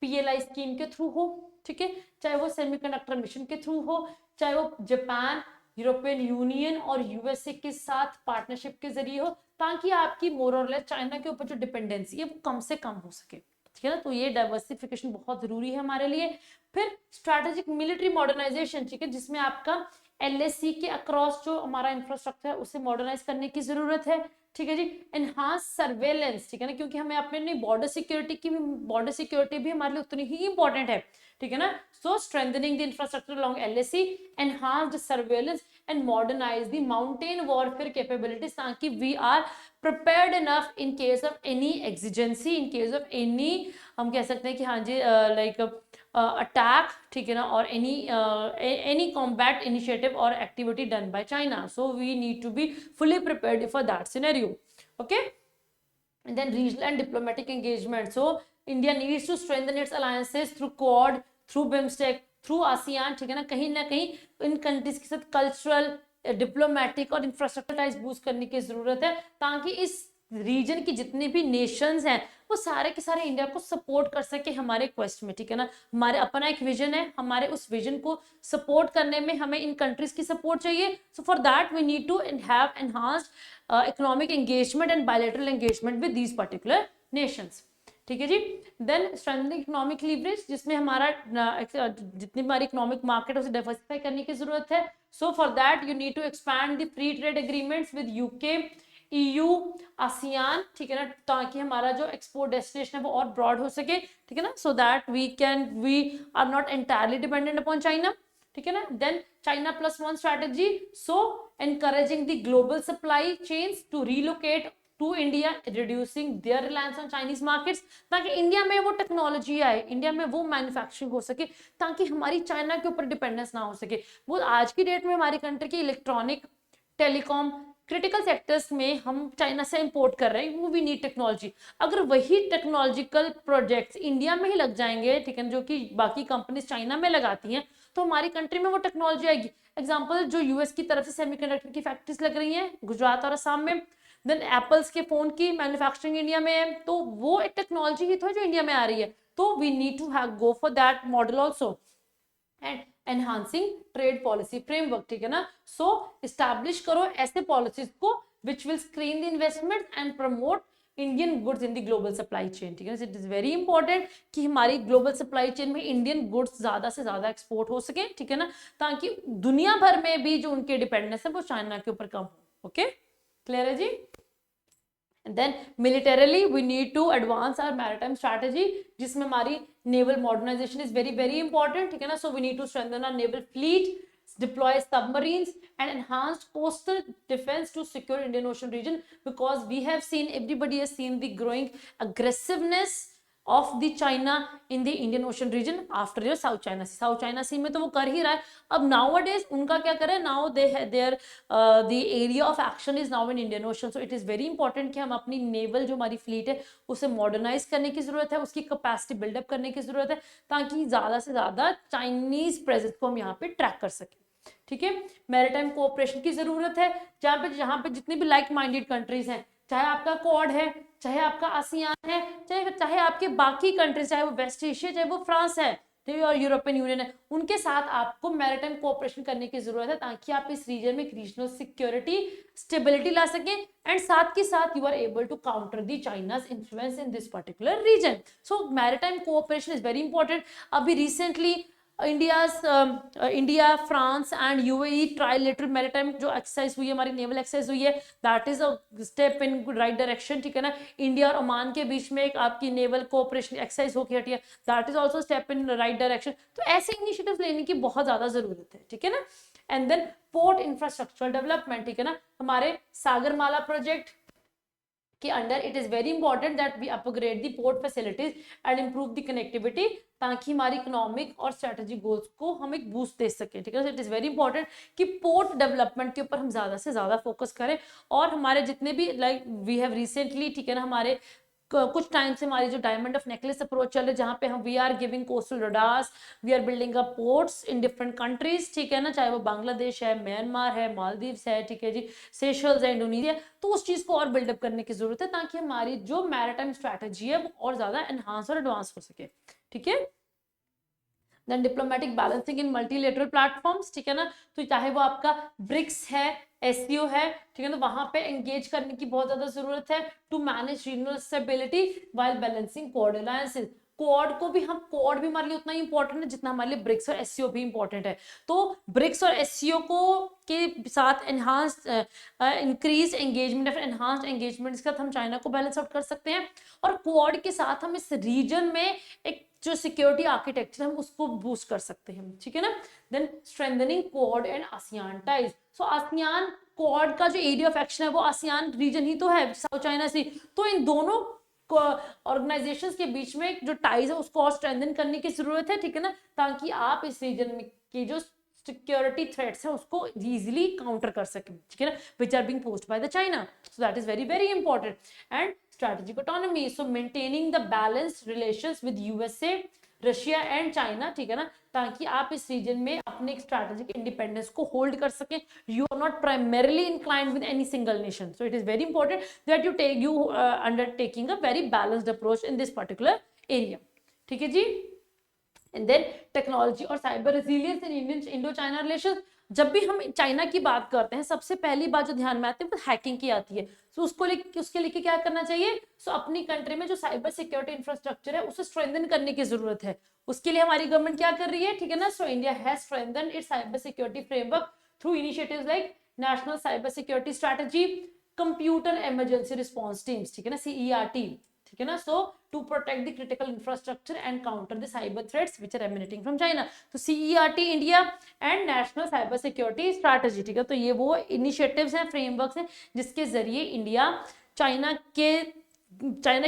[SPEAKER 1] PLI स्कीम के थ्रू हो, ठीक है, चाहे वो सेमीकंडक्टर मिशन के थ्रू हो, चाहे वो जापान, यूरोपियन यूनियन और यूएसए के साथ पार्टनरशिप के जरिए हो, ताकि आपकी मोर और लेस चाइना के ऊपर जो डिपेंडेंसी है वो कम से कम हो सके, ठीक है ना। तो ये डाइवर्सिफिकेशन बहुत जरूरी है हमारे लिए। फिर स्ट्रैटेजिक मिलिट्री मॉडर्नाइजेशन, ठीक है, जिसमें आपका LAC के अक्रॉस जो हमारा इंफ्रास्ट्रक्चर है उसे मॉडर्नाइज करने की जरूरत है, ठीक है जी। एनहांस सर्वेलेंस, ठीक है ना, क्योंकि हमें अपने बॉर्डर सिक्योरिटी भी हमारे लिए उतनी ही इंपॉर्टेंट है, ठीक है ना। So strengthening the infrastructure along LAC, enhanced surveillance and modernise the mountain warfare capabilities, ताकि we are prepared enough in case of any exigency, in case of any, हम कह सकते हैं कि हाँ जी, लाइक अटैक, ठीक है ना, और any combat initiative or activity done by China. So we need to be fully prepared for that scenario. Okay, and then regional and diplomatic engagement. So India needs to strengthen its alliances through Quad, through BIMSTEC, through ASEAN, ठीक है ना कहीं इन कंट्रीज के साथ कल्चरल, डिप्लोमेटिक और इंफ्रास्ट्रक्चर टाइज बूस्ट करने की जरूरत है, ताकि इस रीजन की जितने भी नेशंस हैं वो सारे के सारे इंडिया को सपोर्ट कर सके हमारे क्वेस्ट में, ठीक है ना। हमारे अपना एक विजन है, हमारे उस विजन को सपोर्ट करने में हमें इन कंट्रीज की सपोर्ट चाहिए। So for that we need to have enhanced economic engagement and bilateral engagement with these particular nations, ठीक है जी। देन स्ट्रेंथनिंग इकोनॉमिक लीवरेज, जिसमें हमारा जितनी हमारी इकोनॉमिक मार्केट है उसे डाइवर्सिफाई करने की जरूरत है। So for that you need to expand the free trade agreements with UK, EU, ASEAन, ठीक है ना, ताकि हमारा जो एक्सपोर्ट डेस्टिनेशन है वो और ब्रॉड हो सके, ठीक है ना, so that we are not entirely dependent upon China, ठीक है ना। Then China+1 strategy, so encouraging the global supply chains to relocate to India, reducing their reliance on Chinese markets, ताकि इंडिया में वो टेक्नोलॉजी आए, इंडिया में वो मैन्युफैक्चरिंग हो सके, ताकि हमारी चाइना के ऊपर डिपेंडेंस ना हो सके। वो आज की डेट में हमारी कंट्री की इलेक्ट्रॉनिक, टेलीकॉम, क्रिटिकल सेक्टर्स में हम चाइना से इंपोर्ट कर रहे हैं, वो भी नीड टेक्नोलॉजी। अगर वही टेक्नोलॉजिकल प्रोजेक्ट्स इंडिया में ही लग जाएंगे, ठीक है, जो कि बाकी कंपनीज चाइना में लगाती हैं, तो हमारी कंट्री में वो टेक्नोलॉजी आएगी। एग्जांपल, जो US की तरफ से सेमीकंडक्टर की फैक्ट्रीज लग रही हैं गुजरात और असम में, देन एप्पल्स के फोन की मैन्युफैक्चरिंग इंडिया में है, तो वो एक टेक्नोलॉजी ही तो है जो इंडिया में आ रही है। तो we need to have go for that model also. And enhancing trade policy framework, ठीक है ना, सो इस्टेब्लिश करो ऐसे पॉलिसीज को which will screen the investment and promote Indian goods in the global supply chain, ठीक है। इट इज वेरी इंपॉर्टेंट कि हमारी ग्लोबल सप्लाई चेन में इंडियन गुड्स ज्यादा से ज्यादा एक्सपोर्ट हो सके, ठीक है ना, ताकि दुनिया भर में भी जो उनके डिपेंडेंस है वो चाइना के ऊपर कम हो। ओके, क्लियर है जी। And then militarily we need to advance our maritime strategy, जिसमें हमारी naval modernization is very important, ठीक है ना। So we need to strengthen our naval fleet, deploy submarines and enhanced coastal defense to secure Indian Ocean region, because we have seen, everybody has seen the growing aggressiveness of the China in the Indian Ocean region after your South China Sea. South China Sea में तो वो कर ही रहा है। अब nowadays उनका क्या करे, now they have their the area of action is now in Indian Ocean. So it is very important कि हम अपनी naval जो हमारी fleet है उसे modernize करने की जरूरत है, उसकी capacity build up करने की जरूरत है, ताकि ज्यादा से ज्यादा Chinese presence को हम यहाँ पे track कर सकें, ठीक है। मैरिटाइम कोऑपरेशन की जरूरत है, जहाँ पे जितनी भी लाइक माइंडेड कंट्रीज हैं, चाहे आपका क्वाड है, चाहे आपका आसियान है, चाहे आपके बाकी कंट्रीज, चाहे वो वेस्ट एशिया, चाहे वो फ्रांस है और यूरोपियन यूनियन है, उनके साथ आपको मैरिटाइम कोऑपरेशन करने की जरूरत है, ताकि आप इस रीजन में रीजनल सिक्योरिटी, स्टेबिलिटी ला सकें, एंड साथ के साथ you are able to counter the China's influence in this particular region. So maritime cooperation is very important. अभी recently India France and UAE trilateral maritime जो एक्सरसाइज हुई है, हमारी नेवल एक्सरसाइज हुई है, that is a step in right direction, ठीक है ना। इंडिया और ओमान के बीच में एक आपकी नेवल कोऑपरेशन एक्सरसाइज होकर हटी है, that is also step in right direction. तो ऐसे इनिशिएटिव्स लेने की बहुत ज्यादा जरूरत है, ठीक है ना। And then port infrastructural development, ठीक है ना, हमारे सागरमाला प्रोजेक्ट के under it is very important that we upgrade the port facilities and improve the connectivity, ताकि हमारी इकोनॉमिक और स्ट्रेटेजिक गोल्स को हम एक बूस्ट दे सकें, ठीक है। इट इज वेरी इंपॉर्टेंट कि पोर्ट डेवलपमेंट के ऊपर हम ज्यादा से ज्यादा फोकस करें। और हमारे जितने भी लाइक वी हैव रिसेंटली, ठीक है ना, हमारे कुछ टाइम से हमारी जो डायमंड ऑफ नेकलेस अप्रोच चल रही है, जहां पे हम we are giving coastal radars, we are building up ports in different countries, ठीक है ना, चाहे वो बांग्लादेश है, म्यांमार है, मालदीव्स है, ठीक है जी, सेशल्स है, इंडोनेशिया। तो उस चीज को और बिल्डअप करने की जरूरत है, ताकि हमारी जो मैरिटाइम स्ट्रैटेजी है वो और ज्यादा एनहांस और एडवांस हो सके, ठीक है। देन डिप्लोमेटिक बैलेंसिंग इन मल्टीलेटरल प्लेटफॉर्म्स, ठीक है ना, तो चाहे वो आपका ब्रिक्स है, एससीओ है, ठीक है ना, वहां पे एंगेज करने की बहुत ज्यादा जरूरत है to manage regional stability while balancing Quad alliances. Quad को भी हम, क्वाड भी हमारे लिए उतना ही इंपॉर्टेंट है जितना हमारे लिए ब्रिक्स और एससीओ भी इंपॉर्टेंट है। तो ब्रिक्स और एससीओ को के साथ enhance increase engagement, enhanced engagement के साथ हम चाइना को बैलेंस आउट कर सकते हैं। और क्वाड के साथ हम इस रीजन में एक जो सिक्योरिटी आर्किटेक्चर हम उसको बूस्ट कर सकते हैं, ठीक है ना। Then strengthening Quad and ASEAN ties, so ASEAN Quad का जो एरिया ऑफ एक्शन है वो आसियान रीजन ही तो है, साउथ चाइना सी। तो इन दोनों ऑर्गेनाइजेशंस के बीच में जो टाइज है उसको और स्ट्रेंथन करने की जरूरत है, ठीक है ना, ताकि आप इस रीजन में की जो सिक्योरिटी थ्रेट्स है उसको इजीली काउंटर कर सकें, ठीक है ना, which are being posed by the China. So that is very very important. And strategic autonomy, so maintaining the balanced relations with USA, Russia and China, ठीक है ना, ताकि आप इस रीजन में अपने स्ट्रैटेजिक इंडिपेंडेंस को होल्ड कर सकें। You are not primarily inclined with any single nation, so it is very important that you undertaking a very balanced approach in this particular area, ठीक है जी। एंड देन टेक्नोलॉजी और cyber resilience in Indian Indo China relation. जब भी हम चाइना की बात करते हैं, सबसे पहली बात जो ध्यान में आती है वो हैकिंग की आती है। तो उसके लिए क्या करना चाहिए, सो अपनी कंट्री में जो साइबर सिक्योरिटी इंफ्रास्ट्रक्चर है उसे स्ट्रेंथन करने की जरूरत है। उसके लिए हमारी गवर्नमेंट क्या कर रही है, ठीक है ना, so India has strengthened its cyber security framework through initiatives like national cyber security strategy, computer emergency response teams, ठीक है ना, CERT, ठीक है ना, so to protect the critical infrastructure and counter the cyber threats which are emanating from China. तो CERT India and national cyber security strategy, ठीक है, तो ये वो इनिशिएटिव्स हैं, फ्रेमवर्क्स हैं, जिसके जरिए इंडिया चाइना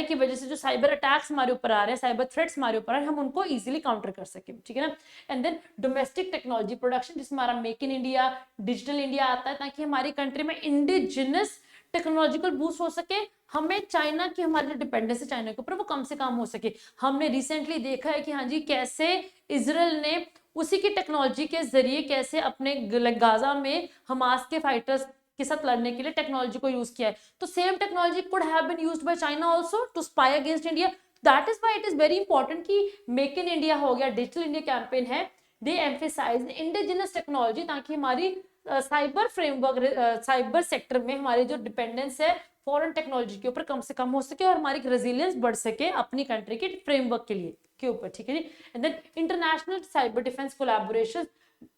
[SPEAKER 1] की वजह से जो साइबर अटैक्स हमारे ऊपर आ रहे हैं, साइबर थ्रेट्स हमारे ऊपर आ रहे हैं, हम उनको इजीली काउंटर कर सके, ठीक है ना। And then domestic technology production, जिसमें हमारा make in India, digital India आता है, ताकि हमारी कंट्री में इंडिजिनस टेक्नोलॉजिकल बूस्ट हो सके, हमें चाइना की हमारी जो डिपेंडेंस है चाइना के ऊपर वो कम से कम हो सके। हमने रिसेंटली देखा है कि हाँ जी, कैसे इजराइल ने उसी की टेक्नोलॉजी के जरिए कैसे अपने गाजा में हमास के फाइटर्स के साथ लड़ने के लिए टेक्नोलॉजी को यूज किया है। तो same technology could have been used by China also to spy against India. That is why it is very important कि मेक इन इंडिया हो गया, डिजिटल इंडिया कैंपेन है, दे एम्फेसाइज इंडिजिनस टेक्नोलॉजी, ताकि हमारी साइबर फ्रेमवर्क, साइबर सेक्टर में हमारी जो डिपेंडेंस है फॉरेन टेक्नोलॉजी के ऊपर कम से कम हो सके और हमारी रेजिलियंस बढ़ सके अपनी कंट्री के फ्रेमवर्क के लिए के ऊपर, ठीक है जी। And then international cyber defence collaboration,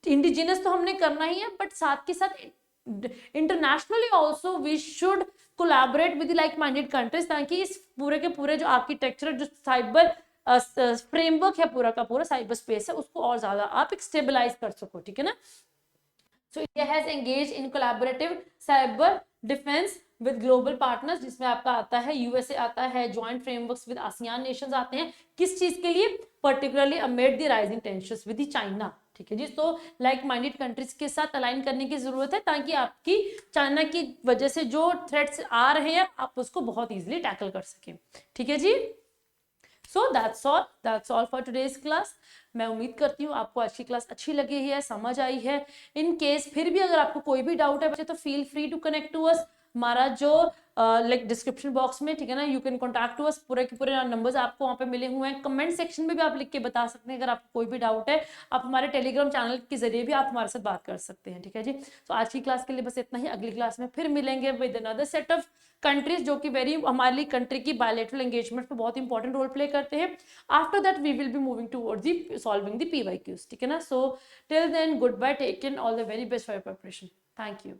[SPEAKER 1] indigenous तो हमने करना ही है, बट साथ के साथ internationally also we should collaborate with like minded countries, ताकि इस पूरे के पूरे जो आर्किटेक्चर, जो साइबर फ्रेमवर्क है, पूरा का पूरा साइबर स्पेस है, उसको और ज्यादा आप स्टेबलाइज कर सको, ठीक है ना। So India has engaged in collaborative cyber defense with global partners, जिसमें आपका आता है USA, आता है joint frameworks with ASEAN nations आते हैं, किस चीज के लिए, particularly amid the rising tensions with the China, ठीक है जी। तो लाइक माइंडेड कंट्रीज के साथ अलाइन करने की जरूरत है, ताकि आपकी चाइना की वजह से जो थ्रेट्स आ रहे हैं आप उसको बहुत इजीली टैकल कर सकें, ठीक है जी। So that's all for today's class. मैं उम्मीद करती हूँ आपको आज की क्लास अच्छी लगी है, समझ आई है। इन केस फिर भी अगर आपको कोई भी डाउट है बच्चे, तो feel free to connect to us. हमारा जो लाइक डिस्क्रिप्शन बॉक्स में, ठीक है ना, you can contact to us, पूरे के पूरे नंबर्स आपको वहाँ पे मिले हुए हैं। कमेंट सेक्शन में भी आप लिख के बता सकते हैं अगर आपको कोई भी डाउट है। आप हमारे टेलीग्राम चैनल के जरिए भी आप हमारे साथ बात कर सकते हैं, ठीक है जी। तो आज की क्लास के लिए बस इतना ही। अगली क्लास में फिर मिलेंगे with another set of countries जो कि वेरी हमारी कंट्री की बायलैटरल एंगेजमेंट में बहुत इंपॉर्टेंट रोल प्ले करते हैं। After that we will be moving towards the solving the PYQs, ठीक है ना। So till then goodbye, take care, all the very best for your preparation. Thank you.